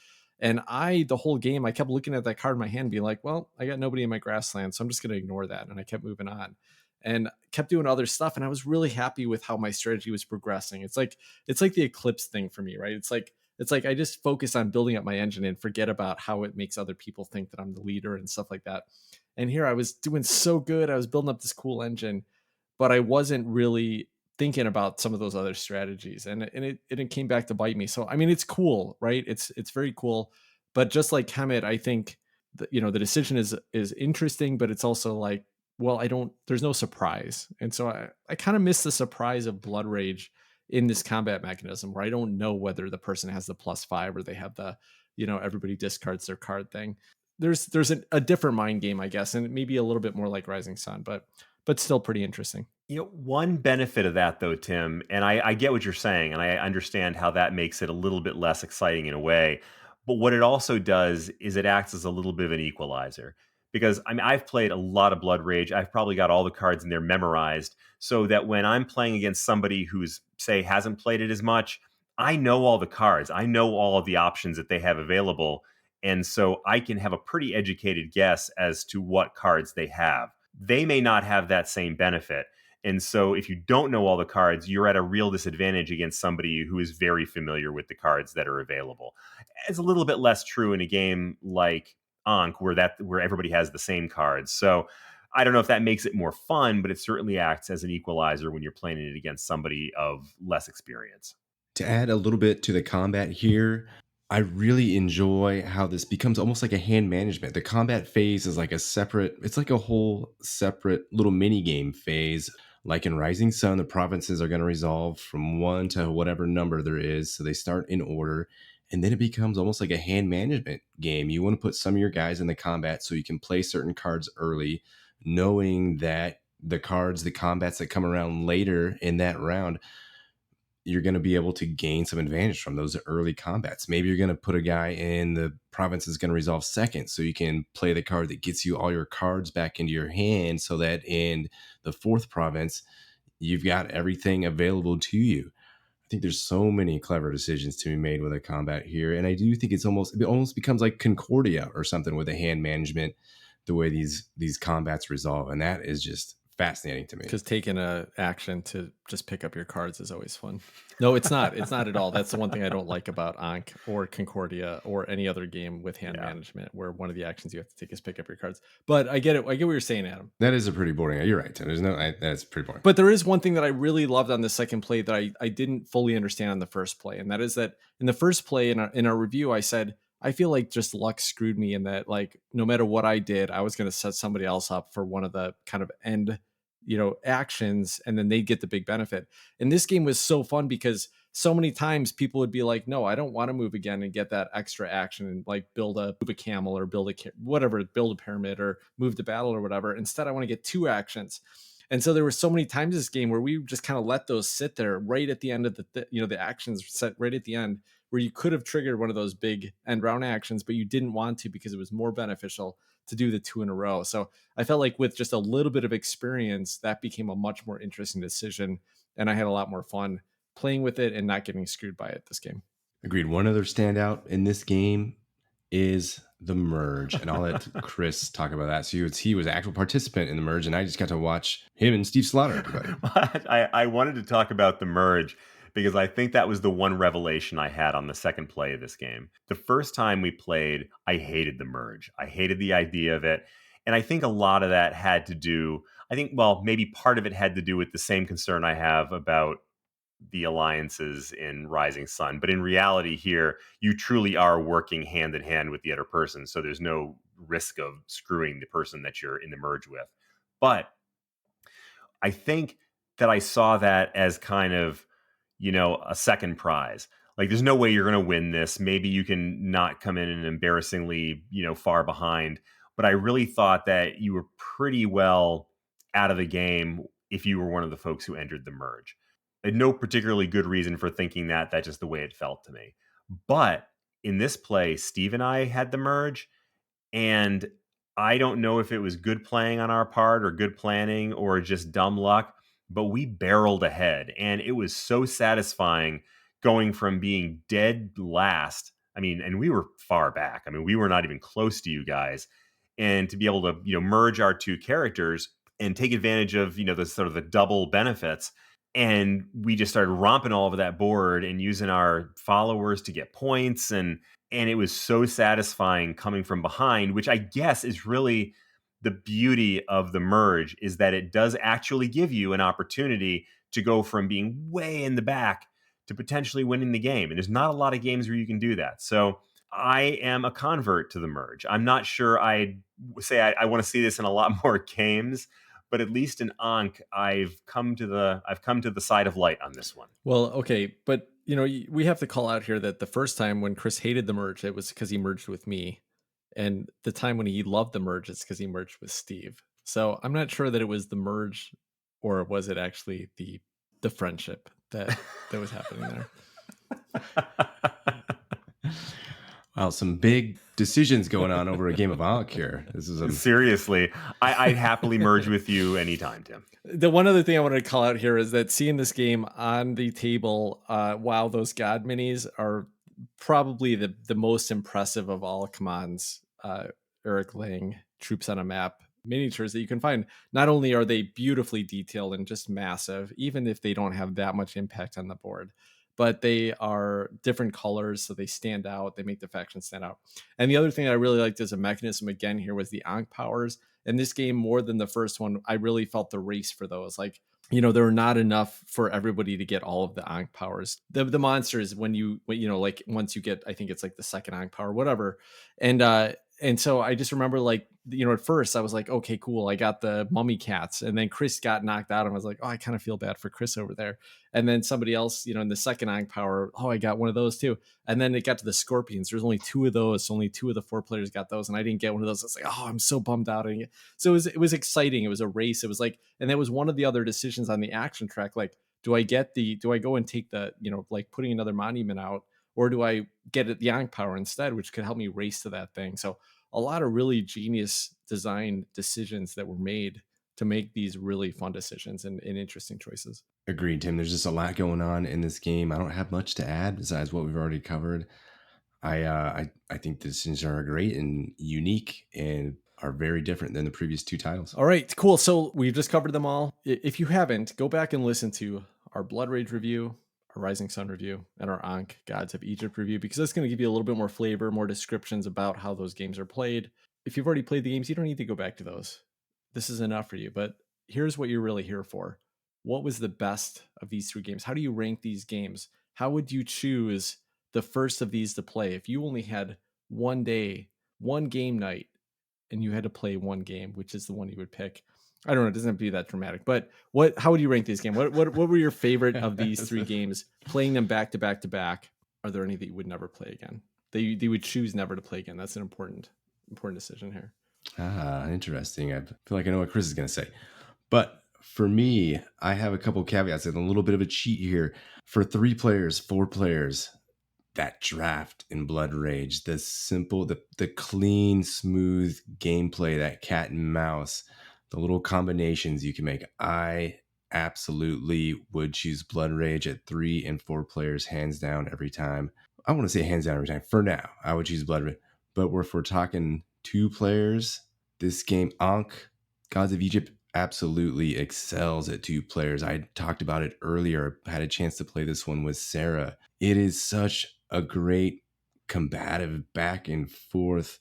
And the whole game, I kept looking at that card in my hand, being like, well, I got nobody in my grassland, so I'm just going to ignore that. And I kept moving on and kept doing other stuff. And I was really happy with how my strategy was progressing. It's like the Eclipse thing for me, right? It's like I just focus on building up my engine and forget about how it makes other people think that I'm the leader and stuff like that. And here I was doing so good. I was building up this cool engine, but I wasn't really thinking about some of those other strategies, and it came back to bite me. So I mean, it's cool, right? It's very cool, but just like Kemet, I think that, the decision is interesting, but it's also like, well, there's no surprise, and so I kind of miss the surprise of Blood Rage in this combat mechanism, where I don't know whether the person has the +5 or they have the everybody discards their card thing. There's a different mind game, I guess, and maybe a little bit more like Rising Sun, but still pretty interesting. One benefit of that, though, Tim, and I get what you're saying, and I understand how that makes it a little bit less exciting in a way. But what it also does is it acts as a little bit of an equalizer. Because I mean, I've played a lot of Blood Rage. I've probably got all the cards in there memorized, so that when I'm playing against somebody who's, say, hasn't played it as much, I know all the cards. I know all of the options that they have available. And so I can have a pretty educated guess as to what cards they have. They may not have that same benefit. And so if you don't know all the cards, you're at a real disadvantage against somebody who is very familiar with the cards that are available. It's a little bit less true in a game like Ankh, where everybody has the same cards. So I don't know if that makes it more fun, but it certainly acts as an equalizer when you're playing it against somebody of less experience. To add a little bit to the combat here, I really enjoy how this becomes almost like a hand management. The combat phase is like it's like a whole separate little mini game phase. Like in Rising Sun, the provinces are going to resolve from 1 to whatever number there is. So they start in order. And then it becomes almost like a hand management game. You want to put some of your guys in the combat so you can play certain cards early, knowing that the cards, the combats that come around later in that round, you're going to be able to gain some advantage from those early combats. Maybe you're going to put a guy in the province that's going to resolve second, so you can play the card that gets you all your cards back into your hand, so that in the fourth province, you've got everything available to you. I think there's so many clever decisions to be made with a combat here, and I do think it almost becomes like Concordia or something with the hand management, the way these combats resolve, and that is just fascinating to me. Because taking a action to just pick up your cards is always fun. No, it's not. It's not at all. That's the one thing I don't like about Ankh or Concordia or any other game with hand management, where one of the actions you have to take is pick up your cards. But I get it. I get what you're saying, Adam. That is a pretty boring. You're right, Tim. That's pretty boring. But there is one thing that I really loved on the second play that I didn't fully understand on the first play, and that is that in the first play in our review, I said I feel like just luck screwed me in that, like, no matter what I did, I was going to set somebody else up for one of the kind of end actions, and then they'd get the big benefit. And this game was so fun because so many times people would be like, no, I don't want to move again and get that extra action and like move a camel or build a pyramid or move to battle or whatever. Instead, I want to get 2 actions. And so there were so many times this game where we just kind of let those sit there right at the end of the actions set right at the end, where you could have triggered one of those big end round actions, but you didn't want to because it was more beneficial to do the 2 in a row. So I felt like with just a little bit of experience, that became a much more interesting decision. And I had a lot more fun playing with it and not getting screwed by it this game. Agreed. One other standout in this game is the merge, and I'll let Chris talk about that. So he was an actual participant in the merge, and I just got to watch him and Steve slaughter everybody. I wanted to talk about the merge because I think that was the one revelation I had on the second play of this game. The first time we played, I hated the merge. I hated the idea of it. And I think a lot of that had to do, maybe part of it had to do with the same concern I have about the alliances in Rising Sun. But in reality here, you truly are working hand in hand with the other person. So there's no risk of screwing the person that you're in the merge with. But I think that I saw that as kind of, a second prize. Like, there's no way you're going to win this. Maybe you can not come in and embarrassingly, far behind. But I really thought that you were pretty well out of the game if you were one of the folks who entered the merge. I had no particularly good reason for thinking that. That's just the way it felt to me. But in this play, Steve and I had the merge, and I don't know if it was good playing on our part or good planning or just dumb luck, but we barreled ahead, and it was so satisfying going from being dead last. And we were far back. We were not even close to you guys. And to be able to, merge our 2 characters and take advantage of, the sort of the double benefits. And we just started romping all over that board and using our followers to get points. And it was so satisfying coming from behind, which I guess is really the beauty of the merge, is that it does actually give you an opportunity to go from being way in the back to potentially winning the game. And there's not a lot of games where you can do that. So I am a convert to the merge. I'm not sure I'd say I want to see this in a lot more games, but at least in Ankh, I've come to the side of light on this one. Well, okay, but we have to call out here that the first time when Chris hated the merge, it was because he merged with me, and the time when he loved the merge, it's because he merged with Steve. So I'm not sure that it was the merge, or was it actually the friendship that was happening there. Wow, some big decisions going on over a game of Ankh here. This is Seriously, I'd happily merge with you anytime, Tim. The one other thing I wanted to call out here is that seeing this game on the table, while those God minis are probably the most impressive of all Kaman's Eric Lang Troops on a Map miniatures that you can find. Not only are they beautifully detailed and just massive, even if they don't have that much impact on the board, but they are different colors, so they stand out. They make the factions stand out. And the other thing I really liked as a mechanism again here was the Ankh powers. In this game, more than the first one, I really felt the race for those. Like, there were not enough for everybody to get all of the Ankh powers. The monsters, when you like once you get, I think it's like the second Ankh power, whatever. And And so I just remember, like, at first I was like, okay, cool. I got the mummy cats. And then Chris got knocked out. And I was like, oh, I kind of feel bad for Chris over there. And then somebody else, in the second Ankh power, oh, I got one of those too. And then it got to the scorpions. There's only two of those. So only two of the four players got those. And I didn't get one of those. I was like, oh, I'm so bummed out. So it was exciting. It was a race. It was like, and that was one of the other decisions on the action track. Like, do I go and take the, like putting another monument out, or do I get it the Ankh power instead, which could help me race to that thing? So a lot of really genius design decisions that were made to make these really fun decisions and interesting choices. Agreed, Tim. There's just a lot going on in this game. I don't have much to add besides what we've already covered. I think the decisions are great and unique and are very different than the previous two titles. All right, cool. So we've just covered them all. If you haven't, go back and listen to our Blood Rage review, our Rising Sun review, and our Ankh Gods of Egypt review, because that's going to give you a little bit more flavor, more descriptions about how those games are played. If you've already played the games, you don't need to go back to those. This is enough for you. But here's what you're really here for. What was the best of these three games? How do you rank these games? How would you choose the first of these to play if you only had one day, one game night, and you had to play one game? Which is the one you would pick? I don't know. It doesn't have to be that dramatic. But how would you rank these games? What were your favorite of these three games? Playing them back to back to back. Are there any that you would never play again? They would choose never to play again. That's an important decision here. Interesting. I feel like I know what Chris is going to say. But for me, I have a couple caveats and a little bit of a cheat here. For 3 players, 4 players, that draft in Blood Rage, the simple, the clean, smooth gameplay, that cat and mouse, the little combinations you can make. I absolutely would choose Blood Rage at 3 and 4 players, hands down, every time. I want to say hands down every time. For now, I would choose Blood Rage. But if we're talking 2 players, this game, Ankh, Gods of Egypt, absolutely excels at 2 players. I talked about it earlier. I had a chance to play this one with Sarah. It is such a great combative back and forth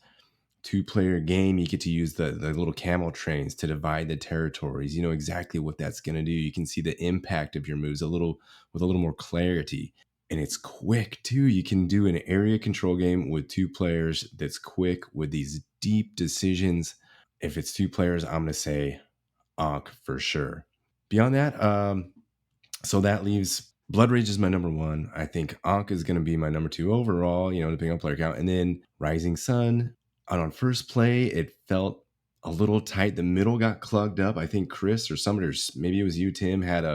2-player game. You get to use the little camel trains to divide the territories. You know exactly what that's going to do. You can see the impact of your moves with a little more clarity. And it's quick too. You can do an area control game with 2 players that's quick with these deep decisions. If it's 2 players, I'm going to say Ankh for sure. Beyond that, so that leaves Blood Rage is my number 1. I think Ankh is going to be my number 2 overall, depending on player count. And then Rising Sun, on first play, it felt a little tight. The middle got clogged up. I think Chris or somebody, or maybe it was you, Tim, had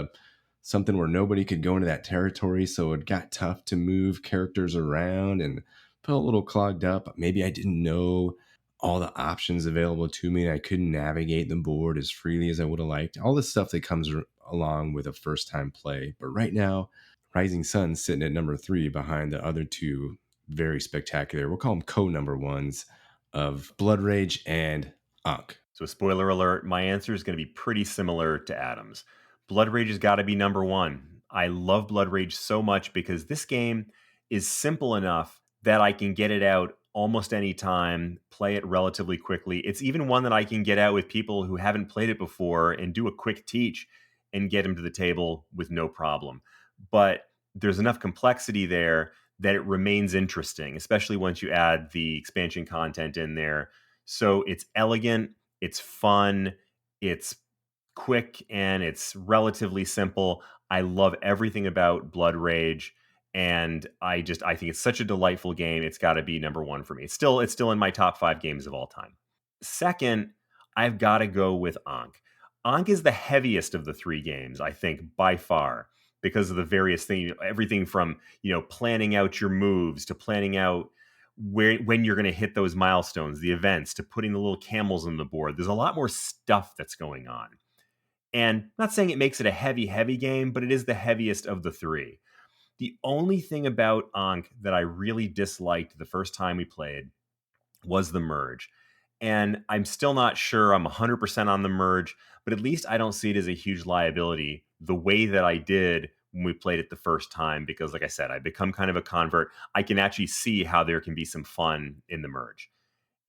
something where nobody could go into that territory. So it got tough to move characters around and felt a little clogged up. Maybe I didn't know all the options available to me, and I couldn't navigate the board as freely as I would have liked. All the stuff that comes along with a first-time play. But right now, Rising Sun's sitting at number 3 behind the other 2 very spectacular, we'll call them co-number 1s, of Blood Rage and Ankh. So spoiler alert, my answer is going to be pretty similar to Adam's. Blood Rage has got to be number 1. I love Blood Rage so much because this game is simple enough that I can get it out almost any time, play it relatively quickly. It's even one that I can get out with people who haven't played it before and do a quick teach and get them to the table with no problem. But there's enough complexity there that it remains interesting, especially once you add the expansion content in there. So it's elegant, it's fun, it's quick, and it's relatively simple. I love everything about Blood Rage. And I think it's such a delightful game. It's got to be number 1 for me. It's still in my top 5 games of all time. Second, I've got to go with Ankh. Ankh is the heaviest of the 3 games, I think, by far, because of the various things, everything from, planning out your moves to planning out when you're going to hit those milestones, the events, to putting the little camels on the board. There's a lot more stuff that's going on. And I'm not saying it makes it a heavy game, but it is the heaviest of the 3. The only thing about Ankh that I really disliked the first time we played was the merge. And I'm still not sure I'm 100% on the merge, but at least I don't see it as a huge liability the way that I did when we played it the first time, because like I said, I've become kind of a convert. I can actually see how there can be some fun in the merge.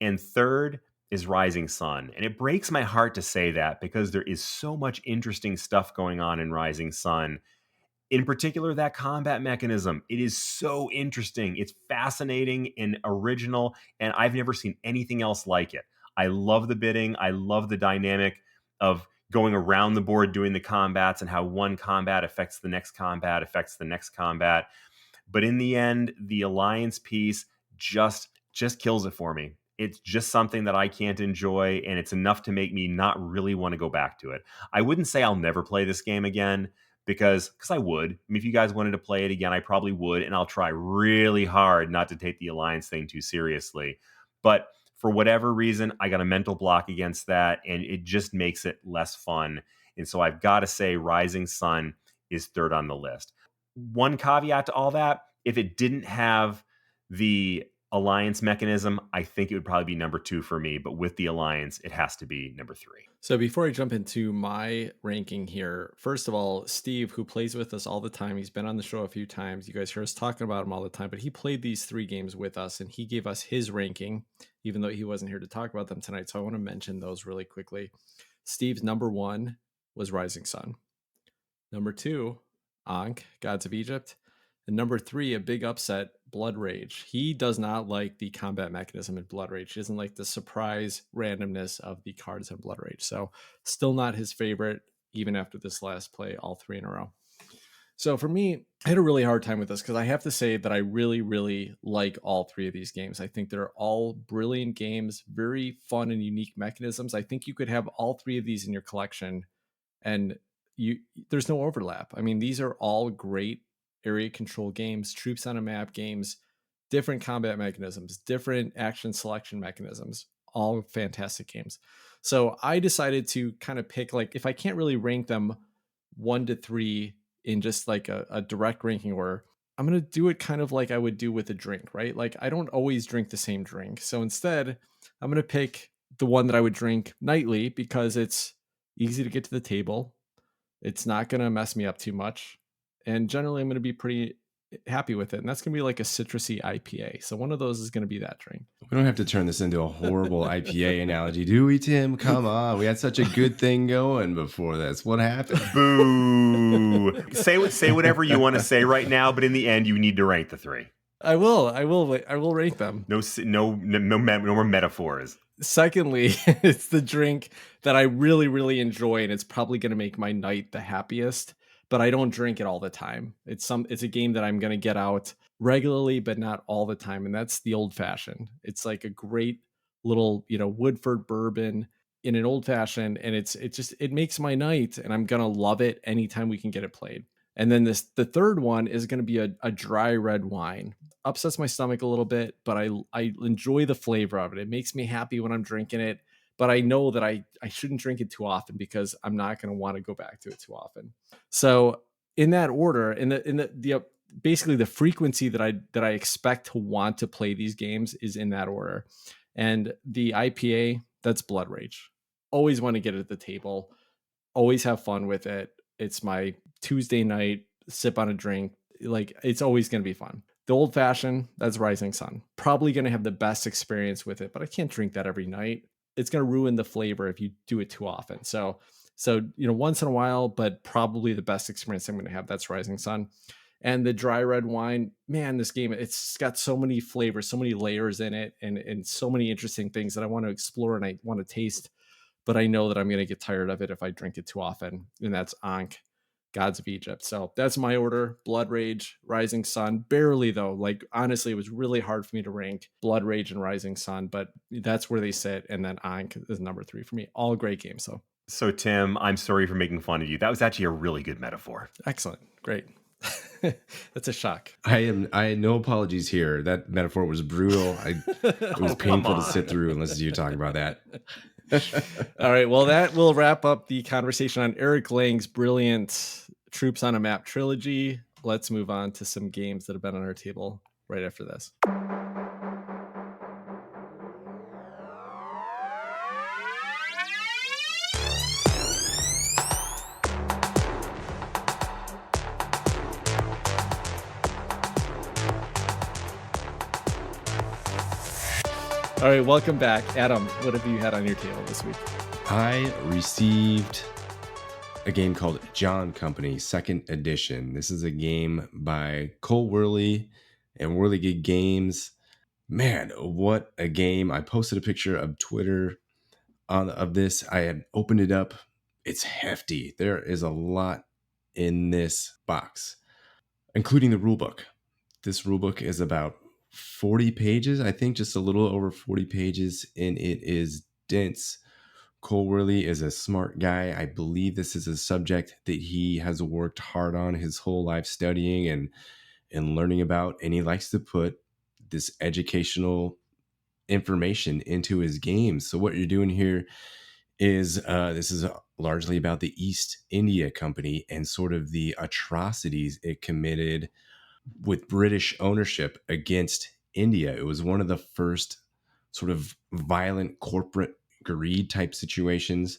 And third is Rising Sun. And it breaks my heart to say that because there is so much interesting stuff going on in Rising Sun. In particular, that combat mechanism. It is so interesting. It's fascinating and original, and I've never seen anything else like it. I love the bidding. I love the dynamic of going around the board doing the combats and how one combat affects the next combat, affects the next combat. But in the end, the alliance piece just kills it for me. It's just something that I can't enjoy, and it's enough to make me not really want to go back to it. I wouldn't say I'll never play this game again because I would. I mean, if you guys wanted to play it again, I probably would, and I'll try really hard not to take the alliance thing too seriously. But for whatever reason, I got a mental block against that, and it just makes it less fun. And so I've got to say Rising Sun is third on the list. One caveat to all that, if it didn't have the alliance mechanism, I think it would probably be number 2 for me. But with the alliance, it has to be number 3. So before I jump into my ranking here, first of all, Steve, who plays with us all the time, he's been on the show a few times. You guys hear us talking about him all the time, but he played these 3 games with us and he gave us his ranking, even though he wasn't here to talk about them tonight. So I want to mention those really quickly. Steve's number 1 was Rising Sun. Number 2, Ankh, Gods of Egypt. And number 3, a big upset, Blood Rage. He does not like the combat mechanism in Blood Rage. He doesn't like the surprise randomness of the cards in Blood Rage. So still not his favorite, even after this last play, all 3 in a row. So for me, I had a really hard time with this because I have to say that I really, really like all 3 of these games. I think they're all brilliant games, very fun and unique mechanisms. I think you could have all 3 of these in your collection and there's no overlap. I mean, these are all great area control games, troops on a map games, different combat mechanisms, different action selection mechanisms, all fantastic games. So I decided to kind of pick, like, if I can't really rank them 1 to 3 in just like a direct ranking order, I'm going to do it kind of like I would do with a drink, right? Like I don't always drink the same drink. So instead, I'm going to pick the one that I would drink nightly because it's easy to get to the table. It's not going to mess me up too much. And generally, I'm going to be pretty happy with it. And that's going to be like a citrusy IPA. So one of those is going to be that drink. We don't have to turn this into a horrible IPA analogy, do we, Tim? Come on. We had such a good thing going before this. What happened? Boo. Say whatever you want to say right now, but in the end, you need to rank the 3. I will rank them. No more metaphors. Secondly, it's the drink that I really, really enjoy, and it's probably going to make my night the happiest. But I don't drink it all the time. It's a game that I'm going to get out regularly, but not all the time. And that's the Old Fashioned. It's like a great little, Woodford bourbon in an old fashioned. And it makes my night, and I'm going to love it anytime we can get it played. And then the third one is going to be a dry red wine. Upsets my stomach a little bit, but I enjoy the flavor of it. It makes me happy when I'm drinking it. But I know that I shouldn't drink it too often because I'm not going to want to go back to it too often. So in that order, in the basically the frequency that I expect to want to play these games is in that order. And the IPA, that's Blood Rage. Always want to get it at the table. Always have fun with it. It's my Tuesday night sip on a drink. Like, it's always going to be fun. The Old Fashioned, that's Rising Sun. Probably going to have the best experience with it, but I can't drink that every night. It's going to ruin the flavor if you do it too often. So, once in a while, but probably the best experience I'm going to have, that's Rising Sun. And the dry red wine, man, this game, it's got so many flavors, so many layers in it, and so many interesting things that I want to explore and I want to taste. But I know that I'm going to get tired of it if I drink it too often. And that's Ankh, Gods of Egypt. So that's my order. Blood Rage, Rising Sun. Barely, though. Like, honestly, it was really hard for me to rank Blood Rage and Rising Sun, but that's where they sit. And then Ankh is number 3 for me. All great games, though. So, Tim, I'm sorry for making fun of you. That was actually a really good metaphor. Excellent. Great. That's a shock. I had no apologies here. That metaphor was brutal. It was painful to sit through and listen to you talk about that. All right. Well, that will wrap up the conversation on Eric Lang's brilliant Troops on a Map trilogy. Let's move on to some games that have been on our table right after this. All right, welcome back. Adam, what have you had on your table this week? I received a game called John Company, second edition. This is a game by Cole Worley and Whirligig Games. Man, what a game. I posted a picture of Twitter of this. I had opened it up. It's hefty. There is a lot in this box, including the rulebook. This rulebook is about 40 pages, I think, just a little over 40 pages, and it is dense. Cole Worley is a smart guy. I believe this is a subject that he has worked hard on his whole life studying and learning about, and he likes to put this educational information into his games. So what you're doing here is this is largely about the East India Company and sort of the atrocities it committed with British ownership against India. It was one of the first sort of violent corporate greed type situations.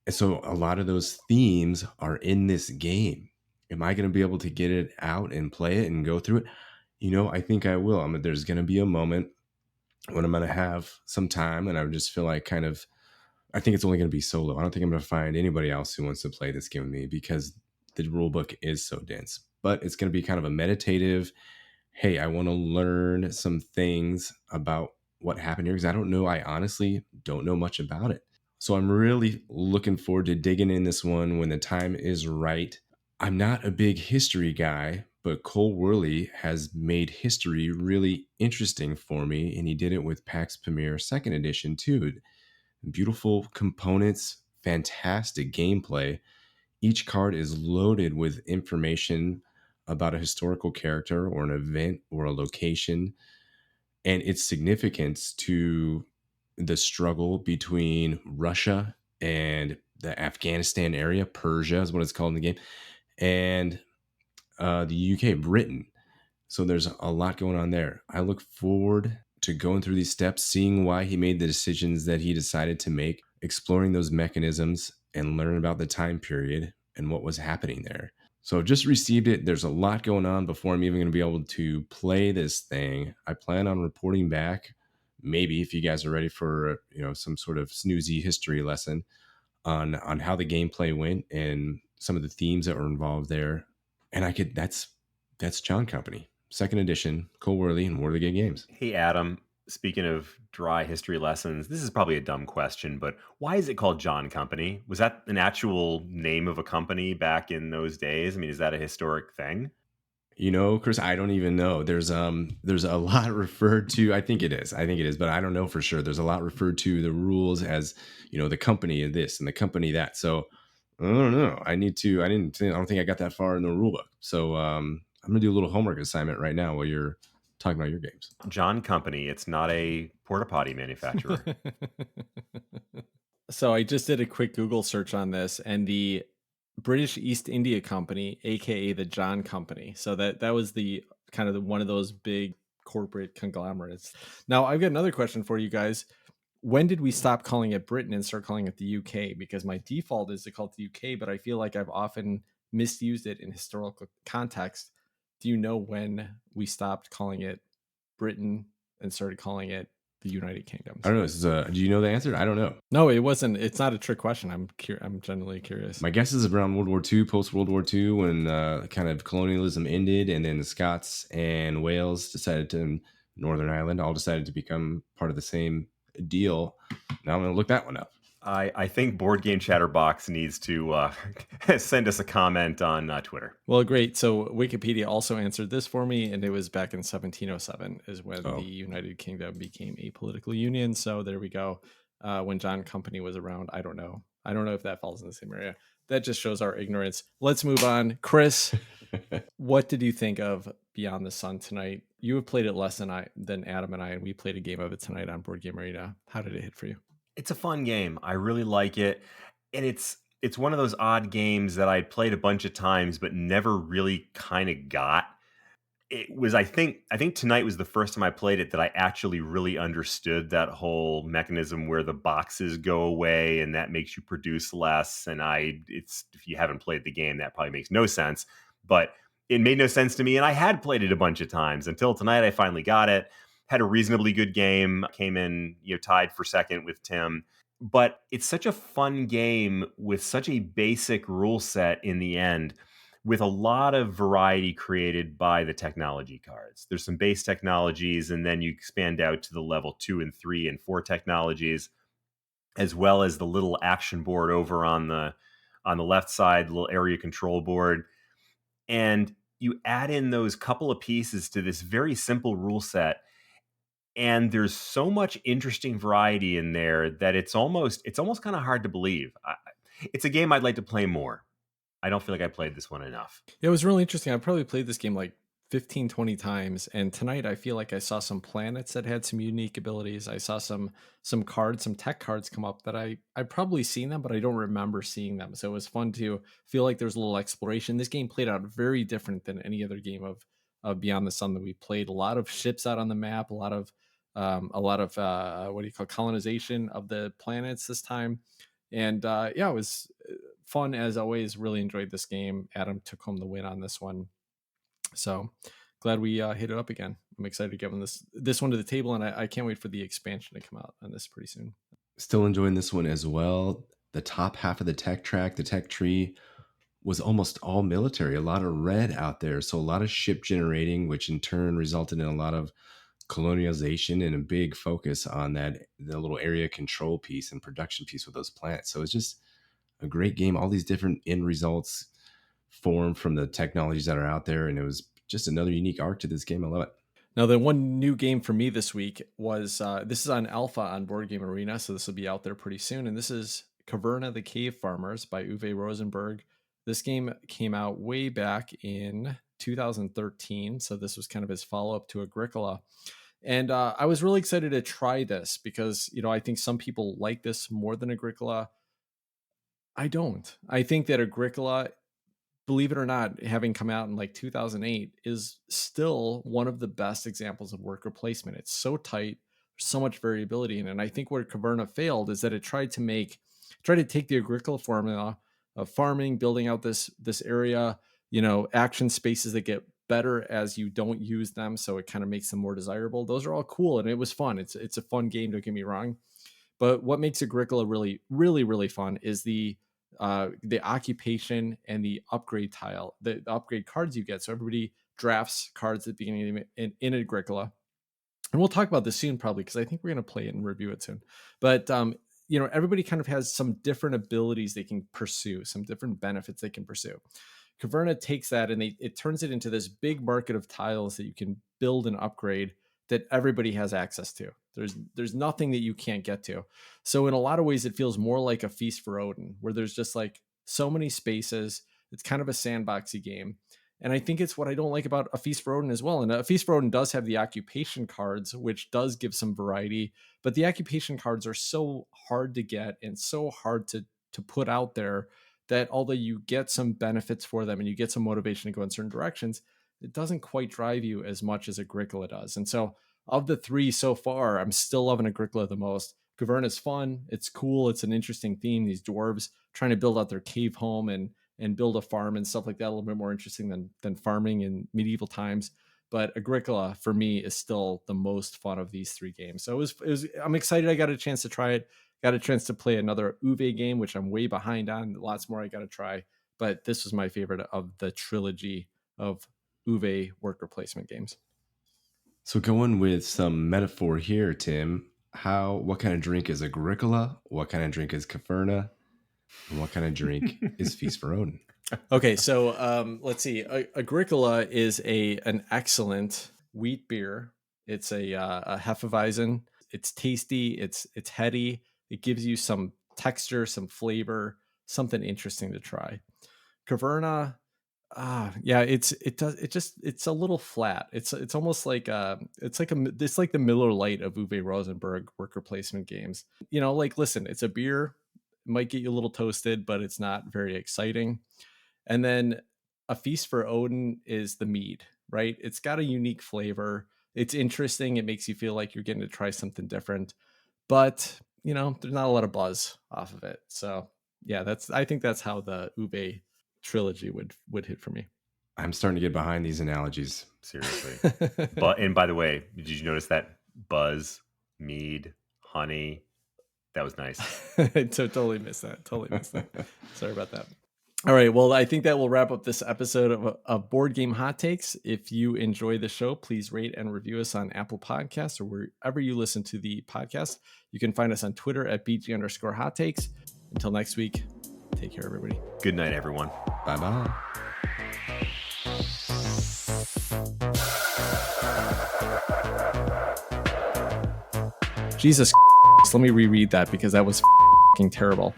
And so a lot of those themes are in this game. Am I going to be able to get it out and play it and go through it? I think I will. There's going to be a moment when I'm going to have some time and I just feel like I think it's only going to be solo. I don't think I'm going to find anybody else who wants to play this game with me because the rule book is so dense. But it's going to be kind of a meditative, hey, I want to learn some things about what happened here because I don't know. I honestly don't know much about it. So I'm really looking forward to digging in this one when the time is right. I'm not a big history guy, but Cole Worley has made history really interesting for me, and he did it with PAX Premier 2nd Edition too. Beautiful components, fantastic gameplay. Each card is loaded with information about a historical character or an event or a location and its significance to the struggle between Russia and the Afghanistan area. Persia is what it's called in the game, and the UK, Britain. So there's a lot going on there. I look forward to going through these steps, seeing why he made the decisions that he decided to make, exploring those mechanisms, and learn about the time period and what was happening there. So I've just received it. There's a lot going on before I'm even going to be able to play this thing. I plan on reporting back, maybe if you guys are ready for some sort of snoozy history lesson on how the gameplay went and some of the themes that were involved there. And that's John Company, 2nd edition, Cole Worley and Whirligig Games. Hey, Adam. Speaking of dry history lessons, this is probably a dumb question, but why is it called John Company? Was that an actual name of a company back in those days? I mean, is that a historic thing? Chris, I don't even know. There's a lot referred to. I think it is, but I don't know for sure. There's a lot referred to the rules as, the company of this and the company that. So I don't know. I don't think I got that far in the rule book. So I'm gonna do a little homework assignment right now while you're talking about your games. John Company. It's not a porta potty manufacturer. So I just did a quick Google search on this, and the British East India Company, aka the John Company. So that was the kind of one of those big corporate conglomerates. Now I've got another question for you guys. When did we stop calling it Britain and start calling it the UK? Because my default is to call it the UK, but I feel like I've often misused it in historical context. Do you know when we stopped calling it Britain and started calling it the United Kingdom? I don't know. This is do you know the answer? I don't know. No, it wasn't. It's not a trick question. I'm genuinely curious. My guess is around World War II, post World War II, when kind of colonialism ended, and then the Scots and Wales Northern Ireland all decided to become part of the same deal. Now I'm going to look that one up. I think Board Game Chatterbox needs to send us a comment on Twitter. Well, great. So Wikipedia also answered this for me, and it was back in 1707 is when the United Kingdom became a political union. So there we go. When John Company was around, I don't know if that falls in the same area. That just shows our ignorance. Let's move on. Chris, what did you think of Beyond the Sun tonight? You have played it less than Adam and I, and we played a game of it tonight on Board Game Arena. How did it hit for you? It's a fun game. I really like it. And it's one of those odd games that I played a bunch of times, but never really kind of got. It was, I think tonight was the first time I played it that I actually really understood that whole mechanism where the boxes go away and that makes you produce less. And if you haven't played the game, that probably makes no sense, but it made no sense to me. And I had played it a bunch of times until tonight. I finally got it. Had a reasonably good game, came in, tied for second with Tim. but it's such a fun game with such a basic rule set in the end, with a lot of variety created by the technology cards. There's some base technologies, and then you expand out to the level 2 and 3 and 4 technologies, as well as the little action board over on the left side, the little area control board. And you add in those couple of pieces to this very simple rule set, and there's so much interesting variety in there that it's almost kind of hard to believe. It's a game I'd like to play more. I don't feel like I played this one enough. It was really interesting. I probably played this game like 15, 20 times. And tonight I feel like I saw some planets that had some unique abilities. I saw some cards, some tech cards come up that I'd probably seen them, but I don't remember seeing them. So it was fun to feel like there's a little exploration. This game played out very different than any other game of Beyond the Sun that we played. A lot of ships out on the map, a lot of what do you call colonization of the planets this time. And yeah, it was fun as always. Really enjoyed this game. Adam took home the win on this one, so glad we hit it up again. I'm excited to get this one to the table, and I can't wait for the expansion to come out on this pretty soon. Still enjoying this one as well. The top half of the tech track, the tech tree, was almost all military, a lot of red out there. So a lot of ship generating, which in turn resulted in a lot of colonialization and a big focus on the little area control piece and production piece with those plants. So it's just a great game. All these different end results formed from the technologies that are out there. And it was just another unique arc to this game. I love it. Now, the one new game for me this week was this is on alpha on Board Game Arena, so this will be out there pretty soon. And this is Caverna the Cave Farmers by Uwe Rosenberg. This game came out way back in 2013, so this was kind of his follow-up to Agricola. And I was really excited to try this because, I think some people like this more than Agricola. I don't. I think that Agricola, believe it or not, having come out in like 2008, is still one of the best examples of worker placement. It's so tight, there's so much variability in it. And I think where Caverna failed is that it tried to take the Agricola formula of farming, building out this area, action spaces that get better as you don't use them, so it kind of makes them more desirable. Those are all cool, and it was fun. It's a fun game, don't get me wrong. But what makes Agricola really, really, really fun is the occupation and the upgrade tile, the upgrade cards you get. So everybody drafts cards at the beginning in Agricola, and we'll talk about this soon probably because I think we're going to play it and review it soon. But everybody kind of has some different abilities they can pursue, some different benefits they can pursue. Caverna takes that and it turns it into this big market of tiles that you can build and upgrade that everybody has access to. There's nothing that you can't get to. So in a lot of ways, it feels more like a Feast for Odin, where there's just like so many spaces. It's kind of a sandboxy game. And I think it's what I don't like about a Feast for Odin as well. And a Feast for Odin does have the occupation cards, which does give some variety, but the occupation cards are so hard to get and so hard to put out there that although you get some benefits for them and you get some motivation to go in certain directions, it doesn't quite drive you as much as Agricola does. And so of the three so far, I'm still loving Agricola the most. Caverna is fun. It's cool. It's an interesting theme. These dwarves trying to build out their cave home and build a farm and stuff like that. A little bit more interesting than farming in medieval times. But Agricola for me is still the most fun of these three games. So it was I'm excited I got a chance to try it. Got a chance to play another Uwe game, which I'm way behind on. Lots more I got to try. But this was my favorite of the trilogy of Uwe worker placement games. So going with some metaphor here, Tim, what kind of drink is Agricola? What kind of drink is Caverna? And what kind of drink is Feast for Odin? Okay, so let's see. Agricola is an excellent wheat beer. It's a Hefeweizen. It's tasty. It's heady. It gives you some texture, some flavor, something interesting to try. Caverna, yeah, it's a little flat. It's almost like it's like the Miller Lite of Uwe Rosenberg worker placement games. Like listen, it's a beer. It might get you a little toasted, but it's not very exciting. And then a Feast for Odin is the mead, right? It's got a unique flavor. It's interesting. It makes you feel like you're getting to try something different, but there's not a lot of buzz off of it. So yeah, I think that's how the Uwe trilogy would hit for me. I'm starting to get behind these analogies. Seriously. And by the way, did you notice that buzz, mead, honey? That was nice. I totally missed that. Sorry about that. All right. Well, I think that will wrap up this episode of Board Game Hot Takes. If you enjoy the show, please rate and review us on Apple Podcasts or wherever you listen to the podcast. You can find us on Twitter at BG_Hot Takes. Until next week, take care, everybody. Good night, everyone. Bye-bye. Jesus, let me reread that because that was terrible.